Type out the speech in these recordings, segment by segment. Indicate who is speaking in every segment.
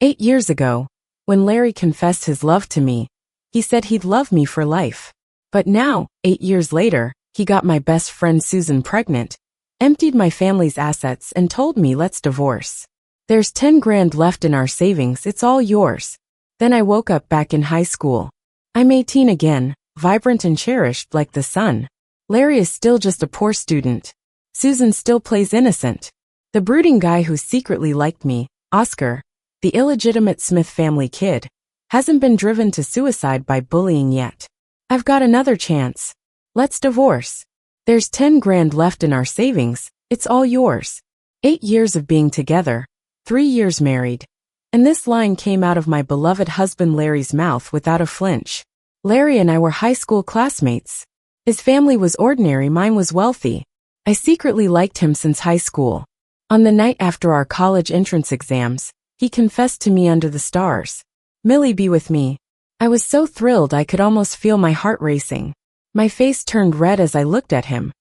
Speaker 1: 8 years ago, when Larry confessed his love to me, he said he'd love me for life. But now, 8 years later, he got my best friend Susan pregnant, emptied my family's assets and told me let's divorce. There's 10 grand left in our savings, it's all yours. Then I woke up back in high school. I'm 18 again, vibrant and cherished like the sun. Larry is still just a poor student. Susan still plays innocent. The brooding guy who secretly liked me, Oscar, the illegitimate Smith family kid, hasn't been driven to suicide by bullying yet. I've got another chance. Let's divorce. There's 10 grand left in our savings, it's all yours. 8 years of being together, 3 years married. And this line came out of my beloved husband Larry's mouth without a flinch. Larry and I were high school classmates. His family was ordinary, mine was wealthy. I secretly liked him since high school. On the night after our college entrance exams, he confessed to me under the stars. Millie, be with me. I was so thrilled I could almost feel my heart racing. My face turned red as I looked at him.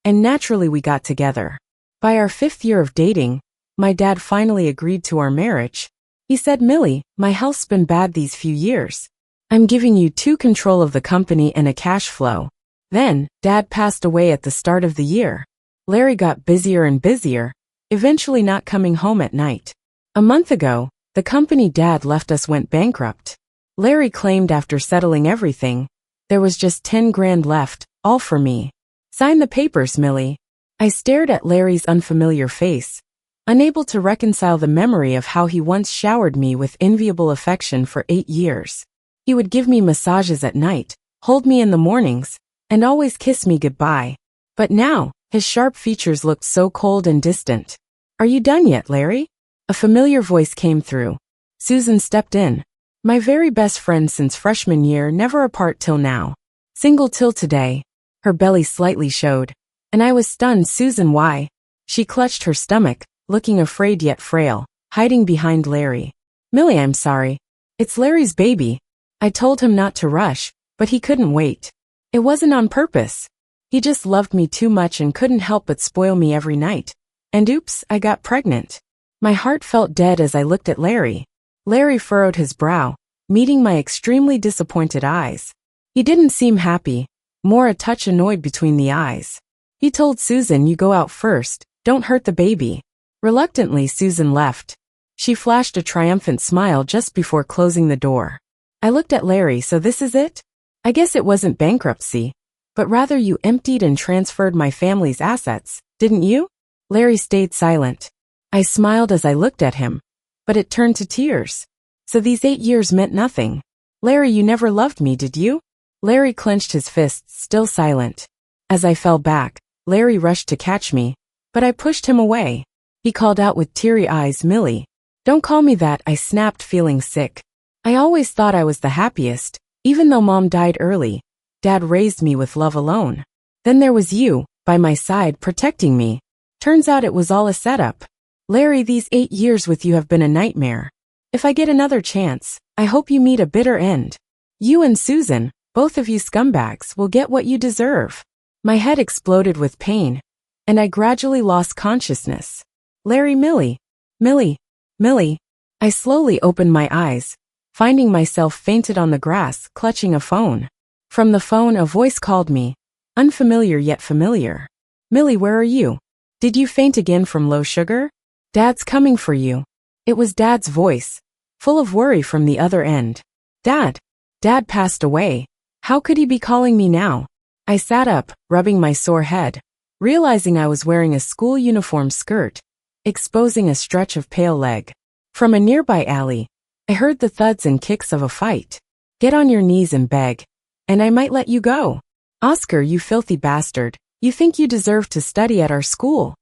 Speaker 1: And naturally we got together. By our 5th year of dating, my dad finally agreed to our marriage. He said, Millie, my health's been bad these few years. I'm giving you control of the company and a cash flow. Then, Dad passed away at the start of the year. Larry got busier and busier, eventually not coming home at night. A month ago, the company Dad left us went bankrupt. Larry claimed after settling everything, there was just 10 grand left, all for me. Sign the papers, Millie. I stared at Larry's unfamiliar face, unable to reconcile the memory of how he once showered me with enviable affection for 8 years. He would give me massages at night, hold me in the mornings, and always kiss me goodbye. But now, his sharp features looked so cold and distant. Are you done yet, Larry? A familiar voice came through. Susan stepped in. My very best friend since freshman year, never apart till now. Single till today. Her belly slightly showed. And I was stunned. Susan, why? She clutched her stomach, looking afraid yet frail, hiding behind Larry. Millie, I'm sorry. It's Larry's baby. I told him not to rush, but he couldn't wait. It wasn't on purpose. He just loved me too much and couldn't help but spoil me every night. And oops, I got pregnant. My heart felt dead as I looked at Larry. Larry furrowed his brow, meeting my extremely disappointed eyes. He didn't seem happy, more a touch annoyed between the eyes. He told Susan, you go out first, don't hurt the baby. Reluctantly, Susan left. She flashed a triumphant smile just before closing the door. I looked at Larry. So this is it? I guess it wasn't bankruptcy, but rather you emptied and transferred my family's assets, didn't you? Larry stayed silent. I smiled as I looked at him, but it turned to tears. So these 8 years meant nothing. Larry, you never loved me, did you? Larry clenched his fists, still silent. As I fell back, Larry rushed to catch me, but I pushed him away. He called out with teary eyes, Millie. Don't call me that, I snapped, feeling sick. I always thought I was the happiest, even though Mom died early. Dad raised me with love alone. Then there was you, by my side, protecting me. Turns out it was all a setup. Larry, these 8 years with you have been a nightmare. If I get another chance, I hope you meet a bitter end. You and Susan, both of you scumbags, will get what you deserve. My head exploded with pain, and I gradually lost consciousness. Larry, Millie. Millie. Millie. I slowly opened my eyes, finding myself fainted on the grass, clutching a phone. From the phone, a voice called me, unfamiliar yet familiar. Millie, where are you? Did you faint again from low sugar? Dad's coming for you. It was Dad's voice, full of worry from the other end. Dad. Dad passed away. How could he be calling me now? I sat up, rubbing my sore head, realizing I was wearing a school uniform skirt, exposing a stretch of pale leg. From a nearby alley, I heard the thuds and kicks of a fight. Get on your knees and beg, and I might let you go. Oscar, you filthy bastard, you think you deserve to study at our school.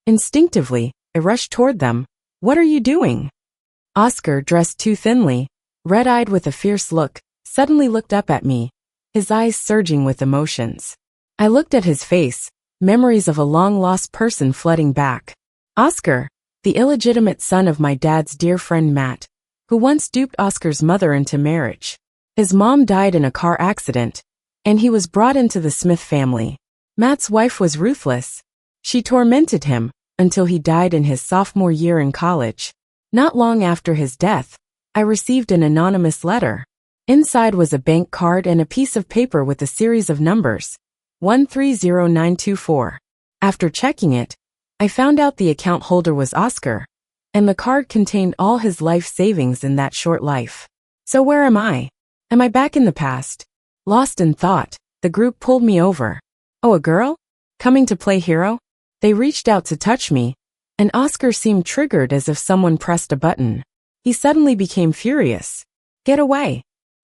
Speaker 1: Instinctively, I rushed toward them. What are you doing? Oscar, dressed too thinly, red-eyed with a fierce look, suddenly looked up at me, his eyes surging with emotions. I looked at his face, memories of a long-lost person flooding back. Oscar, the illegitimate son of my dad's dear friend Matt, who once duped Oscar's mother into marriage. His mom died in a car accident, and he was brought into the Smith family. Matt's wife was ruthless. She tormented him until he died in his sophomore year in college. Not long after his death, I received an anonymous letter. Inside was a bank card and a piece of paper with a series of numbers. 130924. After checking it, I found out the account holder was Oscar, and the card contained all his life savings in that short life. So where am I? Am I back in the past? Lost in thought, the group pulled me over. Oh, a girl? Coming to play hero? They reached out to touch me, and Oscar seemed triggered as if someone pressed a button. He suddenly became furious. Get away.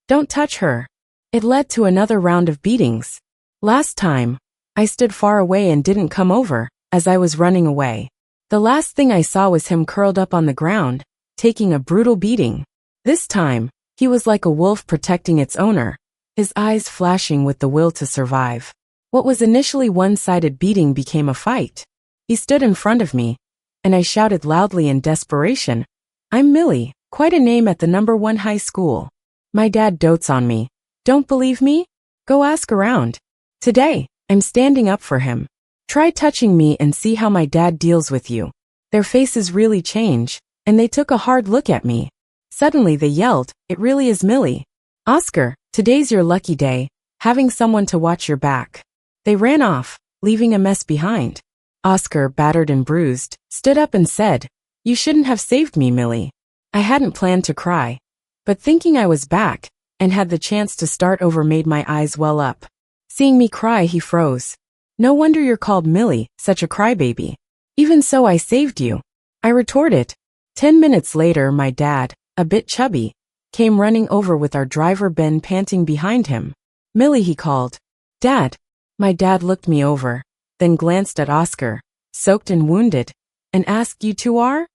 Speaker 1: Don't touch her. It led to another round of beatings. Last time, I stood far away and didn't come over, as I was running away. The last thing I saw was him curled up on the ground, taking a brutal beating. This time, he was like a wolf protecting its owner, his eyes flashing with the will to survive. What was initially one-sided beating became a fight. He stood in front of me, and I shouted loudly in desperation, I'm Millie, quite a name at the #1 high school. My dad dotes on me. Don't believe me? Go ask around. Today, I'm standing up for him. Try touching me and see how my dad deals with you. Their faces really change, and they took a hard look at me. Suddenly they yelled, it really is Millie. Oscar, today's your lucky day, having someone to watch your back. They ran off, leaving a mess behind. Oscar, battered and bruised, stood up and said, you shouldn't have saved me, Millie. I hadn't planned to cry, but thinking I was back and had the chance to start over made my eyes well up. Seeing me cry, he froze. No wonder you're called Millie, such a crybaby. Even so, I saved you. I retorted. 10 minutes later, my dad, a bit chubby, came running over with our driver Ben panting behind him. Millie, he called. Dad. My dad looked me over, then glanced at Oscar, soaked and wounded, and asked, you two are?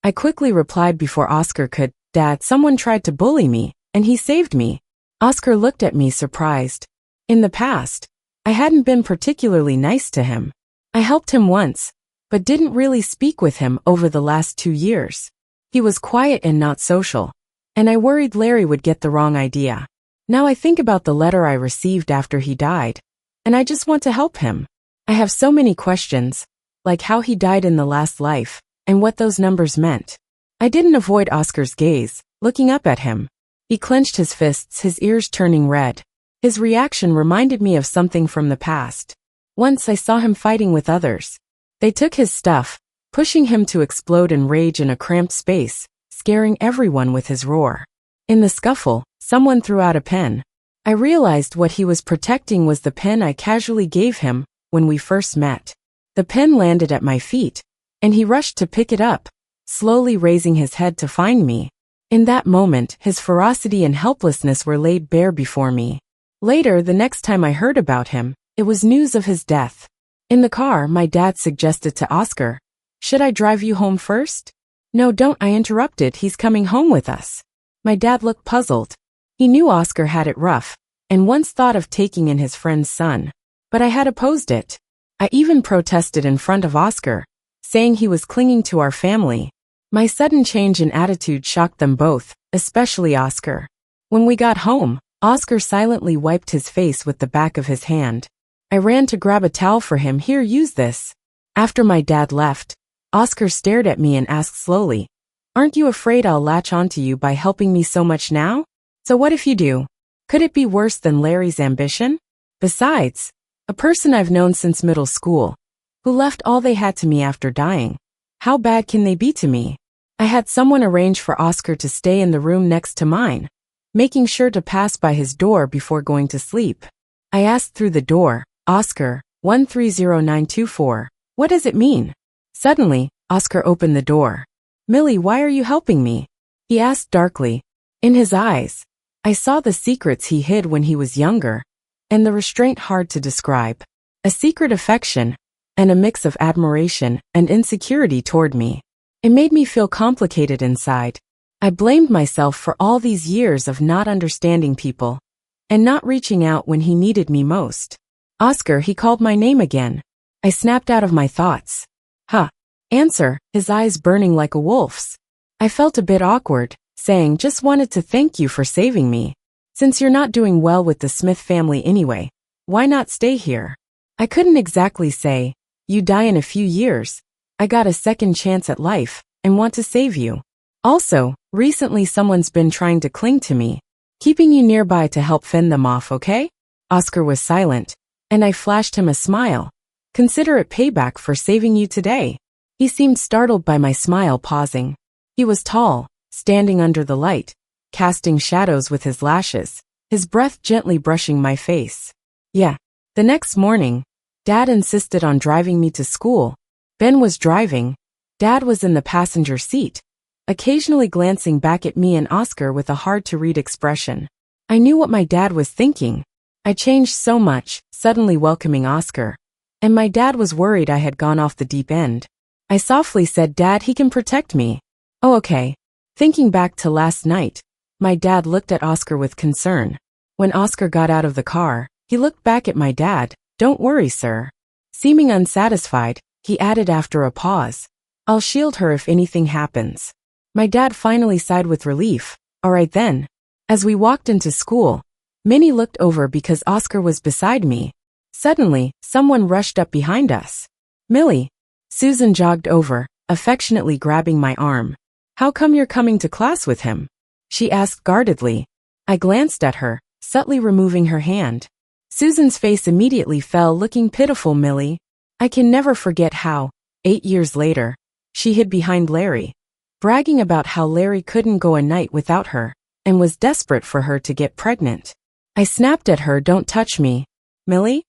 Speaker 1: I quickly replied before Oscar could, Dad, someone tried to bully me, and he saved me. Oscar looked at me surprised. In the past, I hadn't been particularly nice to him. I helped him once, but didn't really speak with him over the last 2 years. He was quiet and not social, and I worried Larry would get the wrong idea. Now I think about the letter I received after he died, and I just want to help him. I have so many questions, like how he died in the last life, and what those numbers meant. I didn't avoid Oscar's gaze, looking up at him. He clenched his fists, his ears turning red. His reaction reminded me of something from the past. Once I saw him fighting with others. They took his stuff, pushing him to explode in rage in a cramped space, scaring everyone with his roar. In the scuffle, someone threw out a pen. I realized what he was protecting was the pen I casually gave him when we first met. The pen landed at my feet, and he rushed to pick it up, slowly raising his head to find me. In that moment, his ferocity and helplessness were laid bare before me. Later, the next time I heard about him, it was news of his death. In the car, my dad suggested to Oscar, should I drive you home first? No, don't, I interrupted, he's coming home with us. My dad looked puzzled. He knew Oscar had it rough, and once thought of taking in his friend's son. But I had opposed it. I even protested in front of Oscar, saying he was clinging to our family. My sudden change in attitude shocked them both, especially Oscar. When we got home, Oscar silently wiped his face with the back of his hand. I ran to grab a towel for him. Here, use this. After my dad left, Oscar stared at me and asked slowly, aren't you afraid I'll latch onto you by helping me so much now? So what if you do? Could it be worse than Larry's ambition? Besides, a person I've known since middle school, who left all they had to me after dying. How bad can they be to me? I had someone arrange for Oscar to stay in the room next to mine, making sure to pass by his door before going to sleep. I asked through the door, Oscar, 130924, what does it mean? Suddenly, Oscar opened the door. Millie, why are you helping me? He asked darkly. In his eyes, I saw the secrets he hid when he was younger, and the restraint hard to describe. A secret affection, and a mix of admiration and insecurity toward me. It made me feel complicated inside. I blamed myself for all these years of not understanding people, and not reaching out when he needed me most. Oscar, he called my name again. I snapped out of my thoughts. Answer, his eyes burning like a wolf's. I felt a bit awkward, saying, just wanted to thank you for saving me. Since you're not doing well with the Smith family anyway, why not stay here? I couldn't exactly say, you die in a few years. I got a second chance at life, and want to save you. Also, recently someone's been trying to cling to me. Keeping you nearby to help fend them off, okay? Oscar was silent, and I flashed him a smile. Consider it payback for saving you today. He seemed startled by my smile, pausing. He was tall, standing under the light, casting shadows with his lashes, his breath gently brushing my face. Yeah. The next morning, Dad insisted on driving me to school. Ben was driving. Dad was in the passenger seat, occasionally glancing back at me and Oscar with a hard-to-read expression. I knew what my dad was thinking. I changed so much, suddenly welcoming Oscar. And my dad was worried I had gone off the deep end. I softly said, Dad, he can protect me. Oh, okay. Thinking back to last night, my dad looked at Oscar with concern. When Oscar got out of the car, he looked back at my dad. Don't worry, sir. Seeming unsatisfied, he added after a pause. I'll shield her if anything happens. My dad finally sighed with relief. All right then. As we walked into school, Minnie looked over because Oscar was beside me. Suddenly, someone rushed up behind us. Millie. Susan jogged over, affectionately grabbing my arm. How come you're coming to class with him? She asked guardedly. I glanced at her, subtly removing her hand. Susan's face immediately fell, looking pitiful. Millie. I can never forget how, 8 years later, she hid behind Larry, bragging about how Larry couldn't go a night without her, and was desperate for her to get pregnant. I snapped at her, don't touch me. Millie?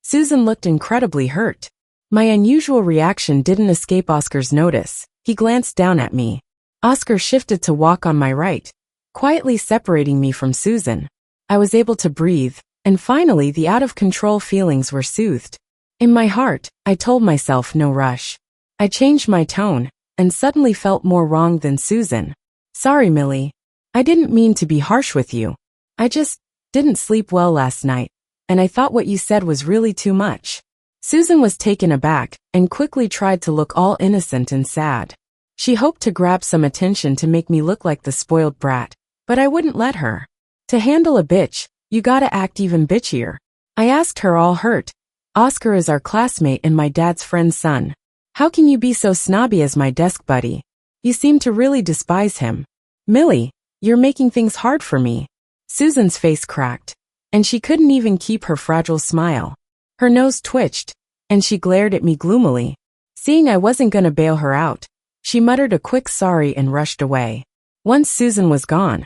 Speaker 1: Susan looked incredibly hurt. My unusual reaction didn't escape Oscar's notice. He glanced down at me. Oscar shifted to walk on my right, quietly separating me from Susan. I was able to breathe, and finally the out-of-control feelings were soothed. In my heart, I told myself no rush. I changed my tone, and suddenly felt more wrong than Susan. Sorry, Millie. I didn't mean to be harsh with you. I just didn't sleep well last night, and I thought what you said was really too much. Susan was taken aback, and quickly tried to look all innocent and sad. She hoped to grab some attention to make me look like the spoiled brat, but I wouldn't let her. To handle a bitch, you gotta act even bitchier. I asked her, all hurt. Oscar is our classmate and my dad's friend's son. How can you be so snobby as my desk buddy? You seem to really despise him. Millie, you're making things hard for me. Susan's face cracked, and she couldn't even keep her fragile smile. Her nose twitched, and she glared at me gloomily. Seeing I wasn't gonna bail her out, she muttered a quick sorry and rushed away. Once Susan was gone,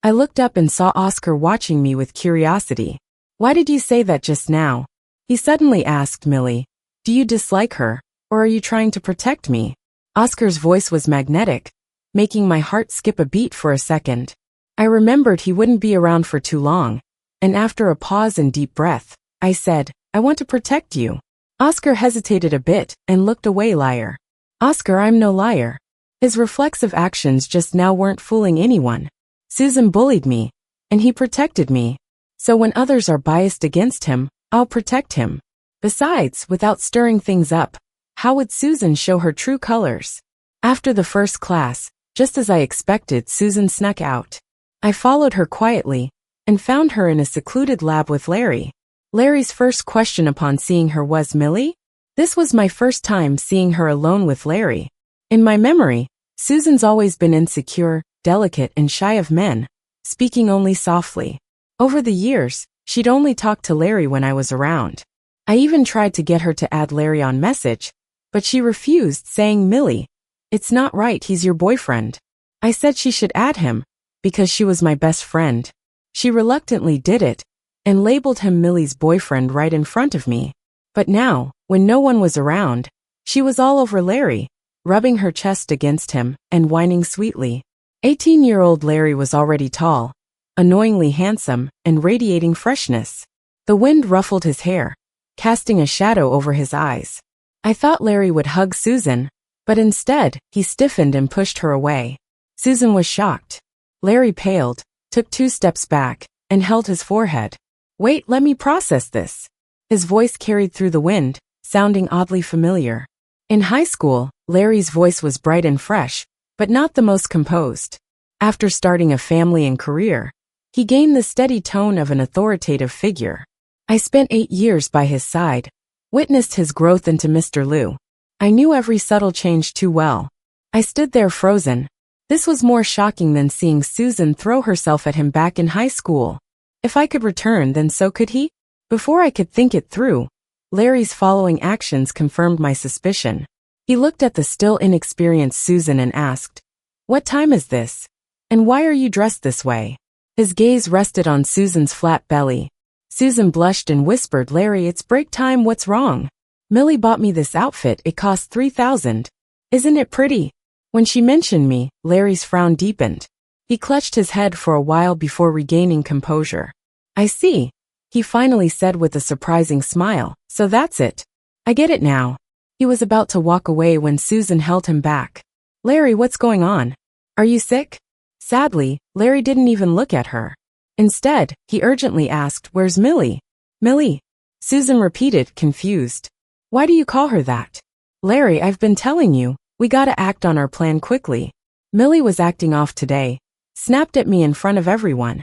Speaker 1: I looked up and saw Oscar watching me with curiosity. Why did you say that just now? He suddenly asked. Millie, do you dislike her, or are you trying to protect me? Oscar's voice was magnetic, making my heart skip a beat for a second. I remembered he wouldn't be around for too long, and after a pause and deep breath, I said, I want to protect you. Oscar hesitated a bit and looked away. Liar. Oscar, I'm no liar. His reflexive actions just now weren't fooling anyone. Susan bullied me, and he protected me. So when others are biased against him, I'll protect him. Besides, without stirring things up, how would Susan show her true colors? After the first class, just as I expected, Susan snuck out. I followed her quietly, and found her in a secluded lab with Larry. Larry's first question upon seeing her was, Millie? This was my first time seeing her alone with Larry. In my memory, Susan's always been insecure, delicate, and shy of men, speaking only softly. Over the years, she'd only talked to Larry when I was around. I even tried to get her to add Larry on message, but she refused, saying, Millie, it's not right, he's your boyfriend. I said she should add him, because she was my best friend. She reluctantly did it, and labeled him Millie's boyfriend right in front of me. But now, when no one was around, she was all over Larry, rubbing her chest against him and whining sweetly. 18-year-old Larry was already tall, annoyingly handsome, and radiating freshness. The wind ruffled his hair, casting a shadow over his eyes. I thought Larry would hug Susan, but instead, he stiffened and pushed her away. Susan was shocked. Larry paled, took 2 steps back, and held his forehead. Wait, let me process this. His voice carried through the wind, sounding oddly familiar. In high school, Larry's voice was bright and fresh, but not the most composed. After starting a family and career, he gained the steady tone of an authoritative figure. I spent 8 years by his side, witnessed his growth into Mr. Liu. I knew every subtle change too well. I stood there frozen, This was more shocking than seeing Susan throw herself at him back in high school. If I could return, then so could he? Before I could think it through, Larry's following actions confirmed my suspicion. He looked at the still inexperienced Susan and asked, "What time is this? And why are you dressed this way?" His gaze rested on Susan's flat belly. Susan blushed and whispered, "Larry, it's break time, what's wrong? Millie bought me this outfit, it cost $3,000. Isn't it pretty?" When she mentioned me, Larry's frown deepened. He clutched his head for a while before regaining composure. "I see," he finally said with a surprising smile, "so that's it. I get it now." He was about to walk away when Susan held him back. "Larry, what's going on? Are you sick?" Sadly, Larry didn't even look at her. Instead, he urgently asked, "Where's Millie?" "Millie?" Susan repeated, confused. "Why do you call her that?" "Larry, I've been telling you, we gotta act on our plan quickly. Millie was acting off today, snapped at me in front of everyone,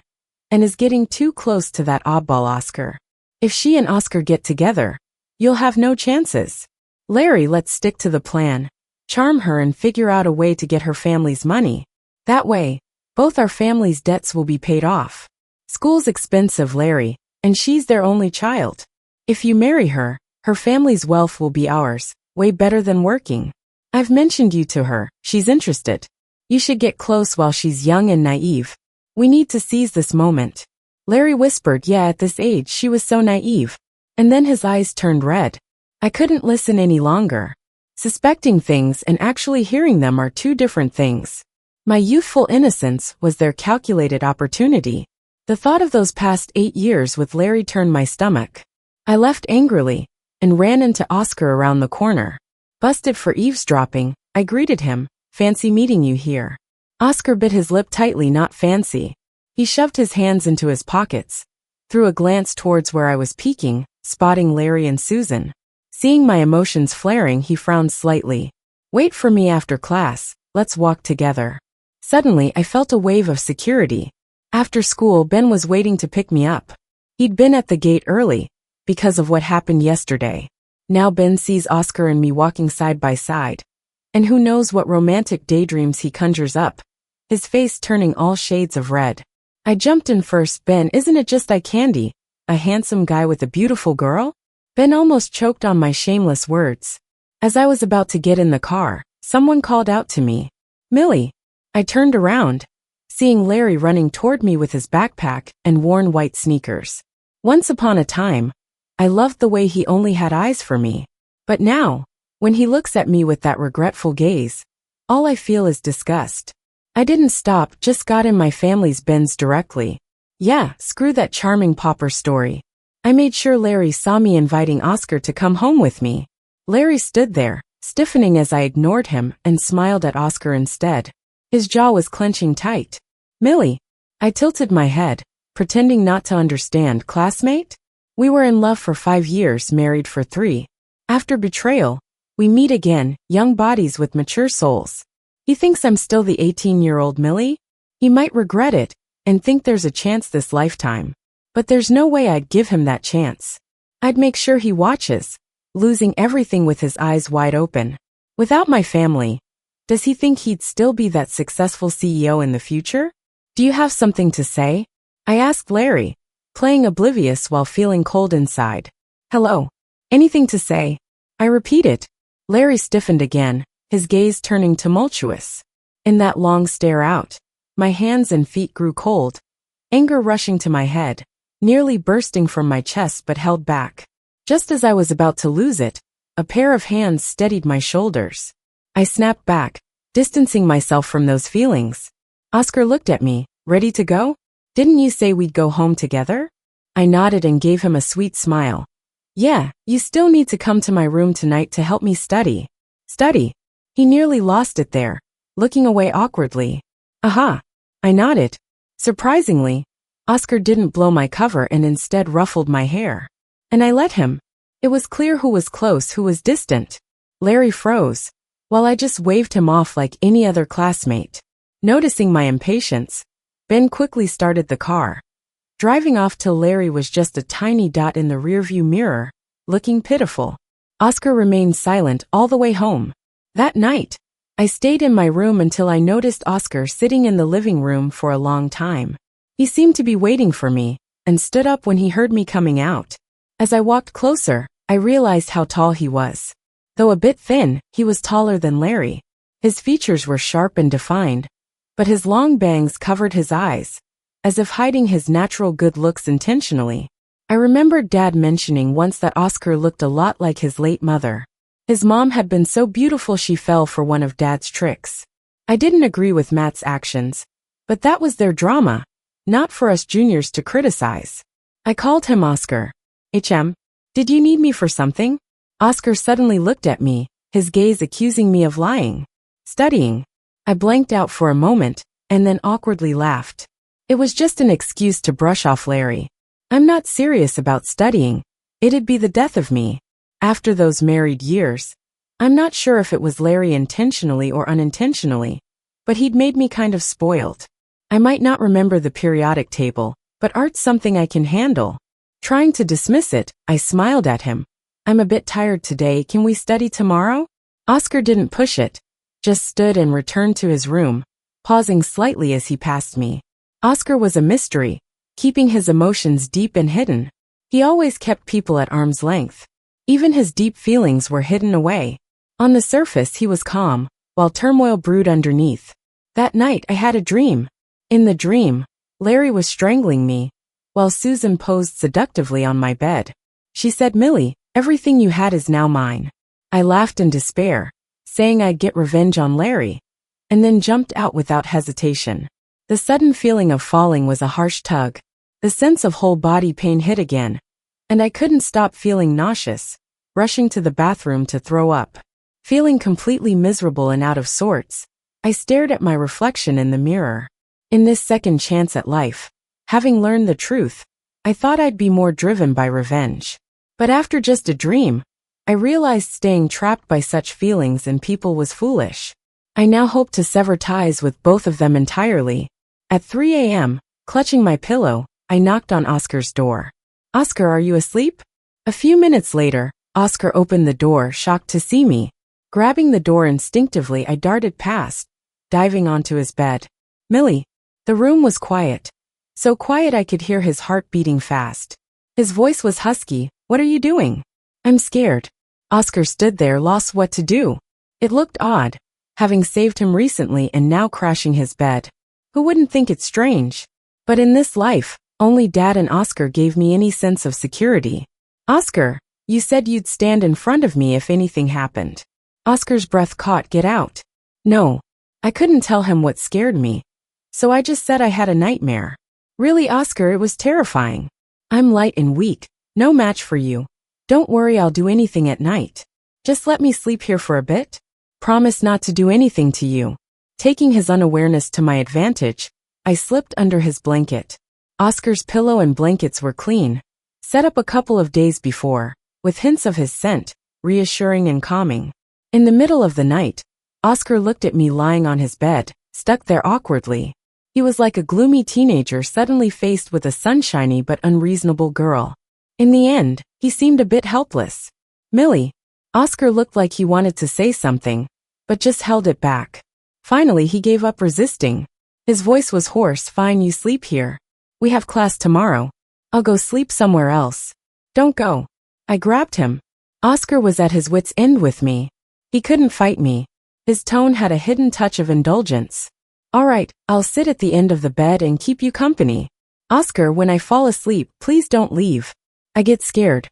Speaker 1: and is getting too close to that oddball Oscar. If she and Oscar get together, you'll have no chances. Larry, let's stick to the plan. Charm her and figure out a way to get her family's money. That way, both our family's debts will be paid off. School's expensive, Larry, and she's their only child. If you marry her, her family's wealth will be ours, way better than working. I've mentioned you to her, she's interested. You should get close while she's young and naive. We need to seize this moment." Larry whispered, "Yeah, at this age she was so naive." And then his eyes turned red. I couldn't listen any longer. Suspecting things and actually hearing them are two different things. My youthful innocence was their calculated opportunity. The thought of those past 8 years with Larry turned my stomach. I left angrily and ran into Oscar around the corner. Busted for eavesdropping, I greeted him, "Fancy meeting you here." Oscar bit his lip tightly, "Not fancy." He shoved his hands into his pockets, threw a glance towards where I was peeking, spotting Larry and Susan. Seeing my emotions flaring, he frowned slightly. "Wait for me after class, let's walk together." Suddenly, I felt a wave of security. After school, Ben was waiting to pick me up. He'd been at the gate early, because of what happened yesterday. Now Ben sees Oscar and me walking side by side. And who knows what romantic daydreams he conjures up, his face turning all shades of red. I jumped in first. "Ben, isn't it just eye candy? A handsome guy with a beautiful girl?" Ben almost choked on my shameless words. As I was about to get in the car, someone called out to me, "Millie." I turned around, seeing Larry running toward me with his backpack and worn white sneakers. Once upon a time, I loved the way he only had eyes for me. But now, when he looks at me with that regretful gaze, all I feel is disgust. I didn't stop, just got in my family's Benz directly. Yeah, screw that charming pauper story. I made sure Larry saw me inviting Oscar to come home with me. Larry stood there, stiffening as I ignored him and smiled at Oscar instead. His jaw was clenching tight. "Millie." I tilted my head, pretending not to understand. "Classmate? We were in love for 5 years, married for 3. After betrayal, we meet again, young bodies with mature souls. He thinks I'm still the 18-year-old Millie. He might regret it and think there's a chance this lifetime. But there's no way I'd give him that chance. I'd make sure he watches, losing everything with his eyes wide open. Without my family, does he think he'd still be that successful CEO in the future? Do you have something to say?" I asked Larry, playing oblivious while feeling cold inside. "Hello. Anything to say?" I repeated. Larry stiffened again, his gaze turning tumultuous. In that long stare out, my hands and feet grew cold, anger rushing to my head, nearly bursting from my chest but held back. Just as I was about to lose it, a pair of hands steadied my shoulders. I snapped back, distancing myself from those feelings. Oscar looked at me, "Ready to go? Didn't you say we'd go home together?" I nodded and gave him a sweet smile. "Yeah, you still need to come to my room tonight to help me study." "Study?" He nearly lost it there, looking away awkwardly. "Aha." I nodded. Surprisingly, Oscar didn't blow my cover and instead ruffled my hair. And I let him. It was clear who was close, who was distant. Larry froze, while I just waved him off like any other classmate. Noticing my impatience, Ben quickly started the car, driving off till Larry was just a tiny dot in the rearview mirror, looking pitiful. Oscar remained silent all the way home. That night, I I stayed in my room until I noticed Oscar sitting in the living room for a long time. He seemed to be waiting for me, and stood up when he heard me coming out. As I walked closer, I realized how tall he was. Though a bit thin, he was taller than Larry. His features were sharp and defined, but his long bangs covered his eyes, as if hiding his natural good looks intentionally. I remembered Dad mentioning once that Oscar looked a lot like his late mother. His mom had been so beautiful she fell for one of Dad's tricks. I didn't agree with Matt's actions, but that was their drama, not for us juniors to criticize. I called him Oscar. Did you need me for something? Oscar suddenly looked at me, his gaze accusing me of lying. Studying. I blanked out for a moment, and then awkwardly laughed. It was just an excuse to brush off Larry. I'm not serious about studying. It'd be the death of me. After those married years, I'm not sure if it was Larry intentionally or unintentionally, but he'd made me kind of spoiled. I might not remember the periodic table, but art's something I can handle. Trying to dismiss it, I smiled at him. I'm a bit tired today, can we study tomorrow? Oscar didn't push it, just stood and returned to his room, pausing slightly as he passed me. Oscar was a mystery, keeping his emotions deep and hidden. He always kept people at arm's length. Even his deep feelings were hidden away. On the surface he was calm, while turmoil brewed underneath. That night I had a dream. In the dream, Larry was strangling me, while Susan posed seductively on my bed. She said, "Millie, everything you had is now mine." I laughed in despair, saying I'd get revenge on Larry, and then jumped out without hesitation. The sudden feeling of falling was a harsh tug. The sense of whole body pain hit again, and I couldn't stop feeling nauseous, rushing to the bathroom to throw up. Feeling completely miserable and out of sorts, I stared at my reflection in the mirror. In this second chance at life, having learned the truth, I thought I'd be more driven by revenge. But after just a dream, I realized staying trapped by such feelings and people was foolish. I now hope to sever ties with both of them entirely. At 3 a.m., clutching my pillow, I knocked on Oscar's door. "Oscar, are you asleep?" A few minutes later, Oscar opened the door, shocked to see me. Grabbing the door instinctively, I darted past, diving onto his bed. "Millie." The room was quiet. So quiet I could hear his heart beating fast. His voice was husky. "What are you doing?" "I'm scared." Oscar stood there, lost what to do. It looked odd, having saved him recently and now crashing his bed. Who wouldn't think it strange? But in this life, only Dad and Oscar gave me any sense of security. "Oscar, you said you'd stand in front of me if anything happened." Oscar's breath caught. "Get out." No. I couldn't tell him what scared me, so I just said I had a nightmare. "Really, Oscar, it was terrifying. I'm light and weak, no match for you. Don't worry, I'll do anything at night. Just let me sleep here for a bit. Promise not to do anything to you." Taking his unawareness to my advantage, I slipped under his blanket. Oscar's pillow and blankets were clean, set up a couple of days before, with hints of his scent, reassuring and calming. In the middle of the night, Oscar looked at me lying on his bed, stuck there awkwardly. He was like a gloomy teenager suddenly faced with a sunshiny but unreasonable girl. In the end, he seemed a bit helpless. "Millie." Oscar looked like he wanted to say something, but just held it back. Finally, he gave up resisting. His voice was hoarse. "Fine, you sleep here. We have class tomorrow. I'll go sleep somewhere else." "Don't go." I grabbed him. Oscar was at his wit's end with me. He couldn't fight me. His tone had a hidden touch of indulgence. "All right, I'll sit at the end of the bed and keep you company. Oscar, when I fall asleep, please don't leave. I get scared."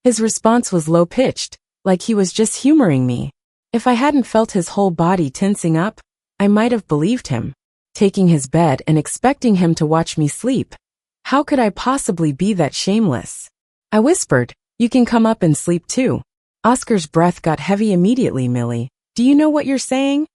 Speaker 1: His response was low-pitched, like he was just humoring me. If I hadn't felt his whole body tensing up, I might have believed him. Taking his bed and expecting him to watch me sleep. How could I possibly be that shameless? I whispered, "You can come up and sleep too." Oscar's breath got heavy immediately. "Millie, do you know what you're saying?"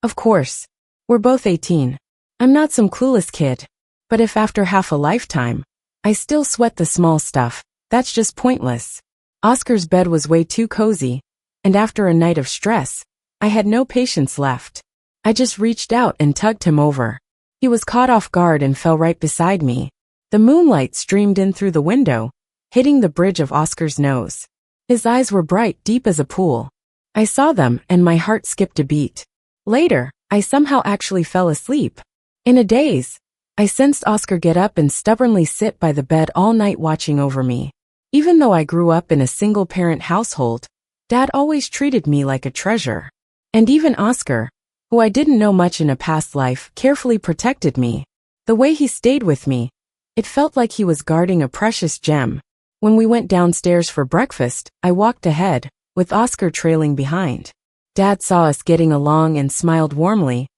Speaker 1: "Of course. We're both 18. I'm not some clueless kid. But if after half a lifetime, I still sweat the small stuff, that's just pointless." Oscar's bed was way too cozy, and after a night of stress, I had no patience left. I just reached out and tugged him over. He was caught off guard and fell right beside me. The moonlight streamed in through the window, hitting the bridge of Oscar's nose. His eyes were bright, deep as a pool. I saw them and my heart skipped a beat. Later, I somehow actually fell asleep. In a daze, I sensed Oscar get up and stubbornly sit by the bed all night watching over me. Even though I grew up in a single-parent household, Dad always treated me like a treasure. And even Oscar, who I didn't know much in a past life, carefully protected me. The way he stayed with me, it felt like he was guarding a precious gem. When we went downstairs for breakfast, I walked ahead, with Oscar trailing behind. Dad saw us getting along and smiled warmly,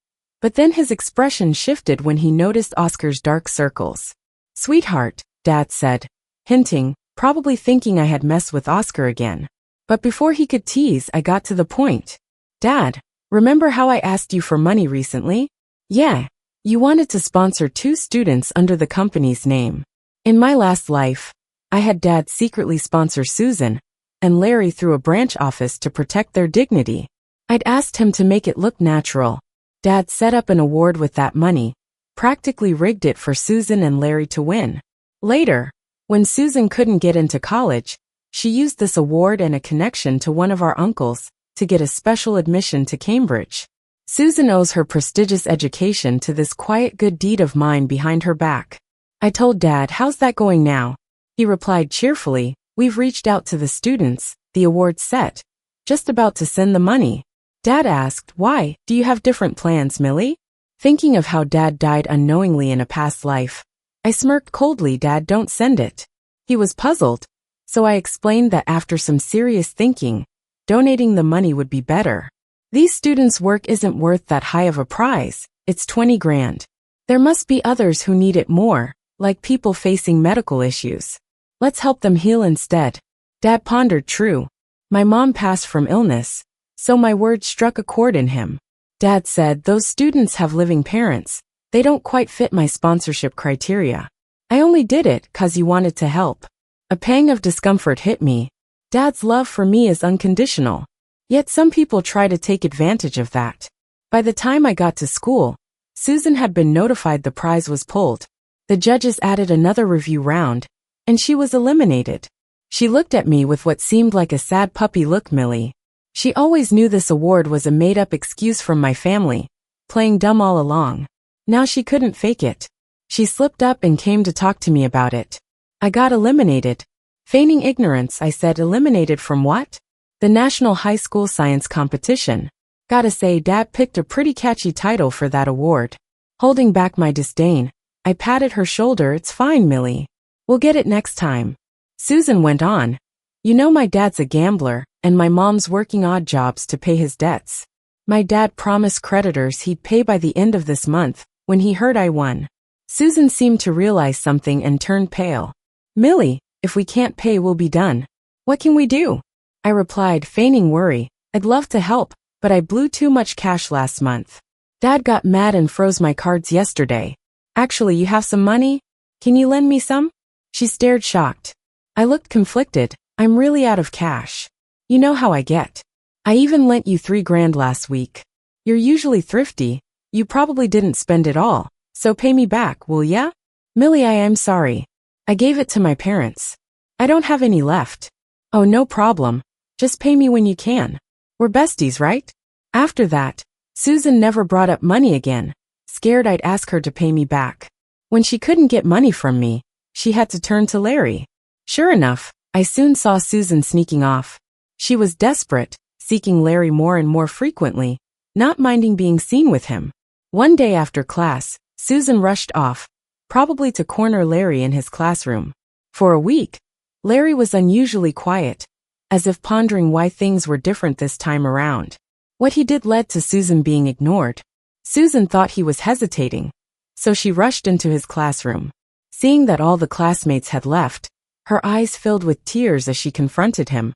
Speaker 1: but then his expression shifted when he noticed Oscar's dark circles. "Sweetheart," Dad said, hinting, probably thinking I had messed with Oscar again. But before he could tease, I got to the point. "Dad, remember how I asked you for money recently?" "Yeah, you wanted to sponsor 2 students under the company's name. In my last life, I had Dad secretly sponsor Susan and Larry through a branch office to protect their dignity. I'd asked him to make it look natural. Dad set up an award with that money, practically rigged it for Susan and Larry to win. Later, when Susan couldn't get into college, she used this award and a connection to one of our uncles to get a special admission to Cambridge. Susan owes her prestigious education to this quiet good deed of mine behind her back." I told Dad, "How's that going now?" He replied cheerfully, "We've reached out to the students, the award's set. Just about to send the money." Dad asked, "Why, do you have different plans, Millie?" Thinking of how Dad died unknowingly in a past life, I smirked coldly. "Dad, don't send it." He was puzzled, so I explained that after some serious thinking, donating the money would be better. These students' work isn't worth that high of a prize, it's 20 grand. There must be others who need it more, like people facing medical issues. Let's help them heal instead. Dad pondered. True. My mom passed from illness, so my words struck a chord in him. Dad said, "Those students have living parents. They don't quite fit my sponsorship criteria. I only did it 'cause you wanted to help." A pang of discomfort hit me. Dad's love for me is unconditional. Yet some people try to take advantage of that. By the time I got to school, Susan had been notified the prize was pulled. The judges added another review round, and she was eliminated. She looked at me with what seemed like a sad puppy look. "Millie." She always knew this award was a made-up excuse from my family, playing dumb all along. Now she couldn't fake it. She slipped up and came to talk to me about it. "I got eliminated." Feigning ignorance, I said, "Eliminated from what?" "The National High School Science Competition." Gotta say, Dad picked a pretty catchy title for that award. Holding back my disdain, I patted her shoulder. "It's fine, Millie. We'll get it next time." Susan went on, "You know my dad's a gambler, and my mom's working odd jobs to pay his debts. My dad promised creditors he'd pay by the end of this month, when he heard I won." Susan seemed to realize something and turned pale. "Millie, if we can't pay, we'll be done. What can we do?" I replied, feigning worry. "I'd love to help, but I blew too much cash last month. Dad got mad and froze my cards yesterday." "Actually, you have some money? Can you lend me some?" She stared shocked. I looked conflicted. "I'm really out of cash. You know how I get. I even lent you 3 grand last week. You're usually thrifty. You probably didn't spend it all, so pay me back, will ya?" "Millie, I am sorry. I gave it to my parents. I don't have any left." "Oh, no problem. Just pay me when you can. We're besties, right?" After that, Susan never brought up money again, scared I'd ask her to pay me back. When she couldn't get money from me, she had to turn to Larry. Sure enough, I soon saw Susan sneaking off. She was desperate, seeking Larry more and more frequently, not minding being seen with him. One day after class, Susan rushed off, probably to corner Larry in his classroom. For a week, Larry was unusually quiet, as if pondering why things were different this time around. What he did led to Susan being ignored. Susan thought he was hesitating, so she rushed into his classroom. Seeing that all the classmates had left, her eyes filled with tears as she confronted him.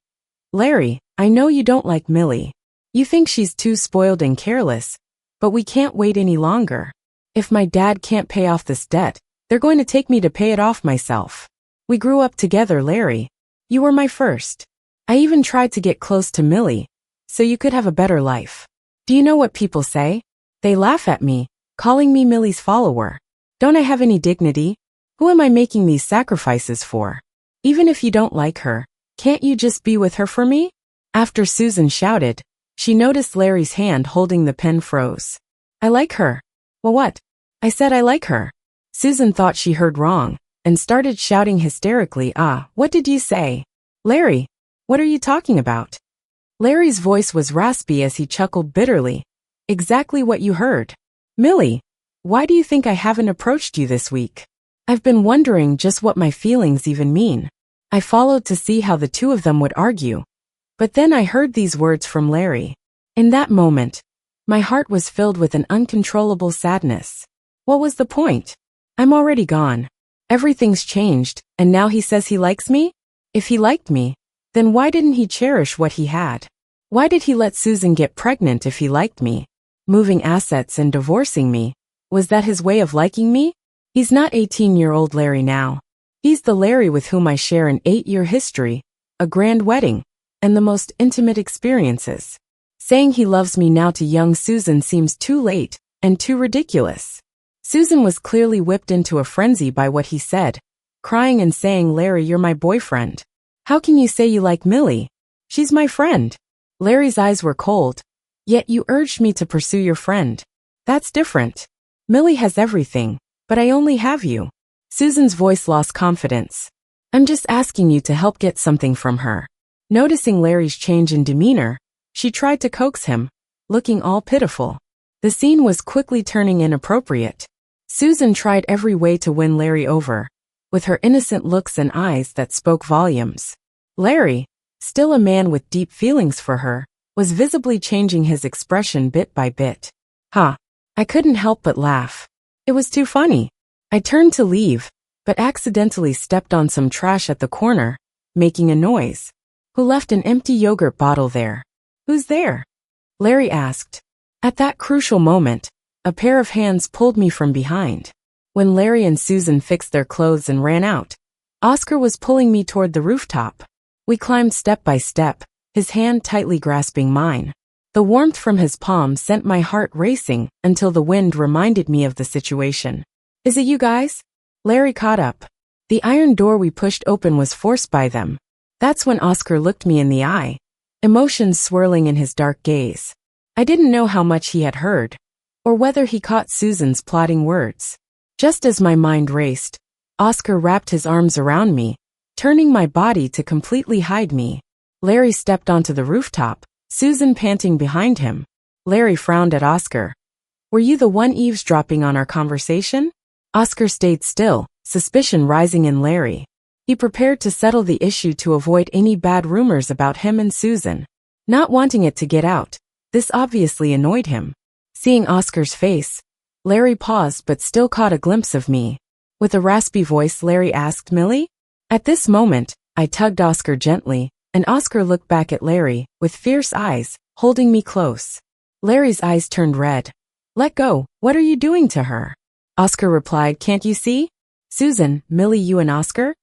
Speaker 1: "Larry, I know you don't like Millie. You think she's too spoiled and careless, but we can't wait any longer. If my dad can't pay off this debt, they're going to take me to pay it off myself. We grew up together, Larry. You were my first. I even tried to get close to Millie, so you could have a better life. Do you know what people say? They laugh at me, calling me Millie's follower. Don't I have any dignity? Who am I making these sacrifices for? Even if you don't like her, can't you just be with her for me?" After Susan shouted, She noticed Larry's hand holding the pen froze. I like her. Well, what? I said I like her. Susan thought she heard wrong and started shouting hysterically, what did you say? Larry, what are you talking about? Larry's voice was raspy as he chuckled bitterly. Exactly what you heard. Millie, why do you think I haven't approached you this week? I've been wondering just what my feelings even mean. I followed to see how the two of them would argue. But then I heard these words from Larry. In that moment, my heart was filled with an uncontrollable sadness. What was the point? I'm already gone. Everything's changed, and now he says he likes me? If he liked me, then why didn't he cherish what he had? Why did he let Susan get pregnant if he liked me? Moving assets and divorcing me, was that his way of liking me? He's not 18-year-old Larry now. He's the Larry with whom I share an 8-year history, a grand wedding, and the most intimate experiences. Saying he loves me now to young Susan seems too late and too ridiculous. Susan was clearly whipped into a frenzy by what he said, crying and saying, Larry, you're my boyfriend. How can you say you like Millie? She's my friend. Larry's eyes were cold. Yet you urged me to pursue your friend. That's different. Millie has everything, but I only have you. Susan's voice lost confidence. I'm just asking you to help get something from her. Noticing Larry's change in demeanor, she tried to coax him, looking all pitiful. The scene was quickly turning inappropriate. Susan tried every way to win Larry over, with her innocent looks and eyes that spoke volumes. Larry, still a man with deep feelings for her, was visibly changing his expression bit by bit. I couldn't help but laugh. It was too funny. I turned to leave, but accidentally stepped on some trash at the corner, making a noise. Who left an empty yogurt bottle there? Who's there? Larry asked. At that crucial moment, a pair of hands pulled me from behind. When Larry and Susan fixed their clothes and ran out, Oscar was pulling me toward the rooftop. We climbed step by step, his hand tightly grasping mine. The warmth from his palm sent my heart racing until the wind reminded me of the situation. Is it you guys? Larry caught up. The iron door we pushed open was forced by them. That's when Oscar looked me in the eye, emotions swirling in his dark gaze. I didn't know how much he had heard, or whether he caught Susan's plotting words. Just as my mind raced, Oscar wrapped his arms around me, turning my body to completely hide me. Larry stepped onto the rooftop, Susan panting behind him. Larry frowned at Oscar. Were you the one eavesdropping on our conversation? Oscar stayed still, suspicion rising in Larry. He prepared to settle the issue to avoid any bad rumors about him and Susan. Not wanting it to get out, this obviously annoyed him. Seeing Oscar's face, Larry paused but still caught a glimpse of me. With a raspy voice, Larry asked, Millie? At this moment, I tugged Oscar gently, and Oscar looked back at Larry, with fierce eyes, holding me close. Larry's eyes turned red. Let go, what are you doing to her? Oscar replied, Can't you see? Susan, Millie, you and Oscar?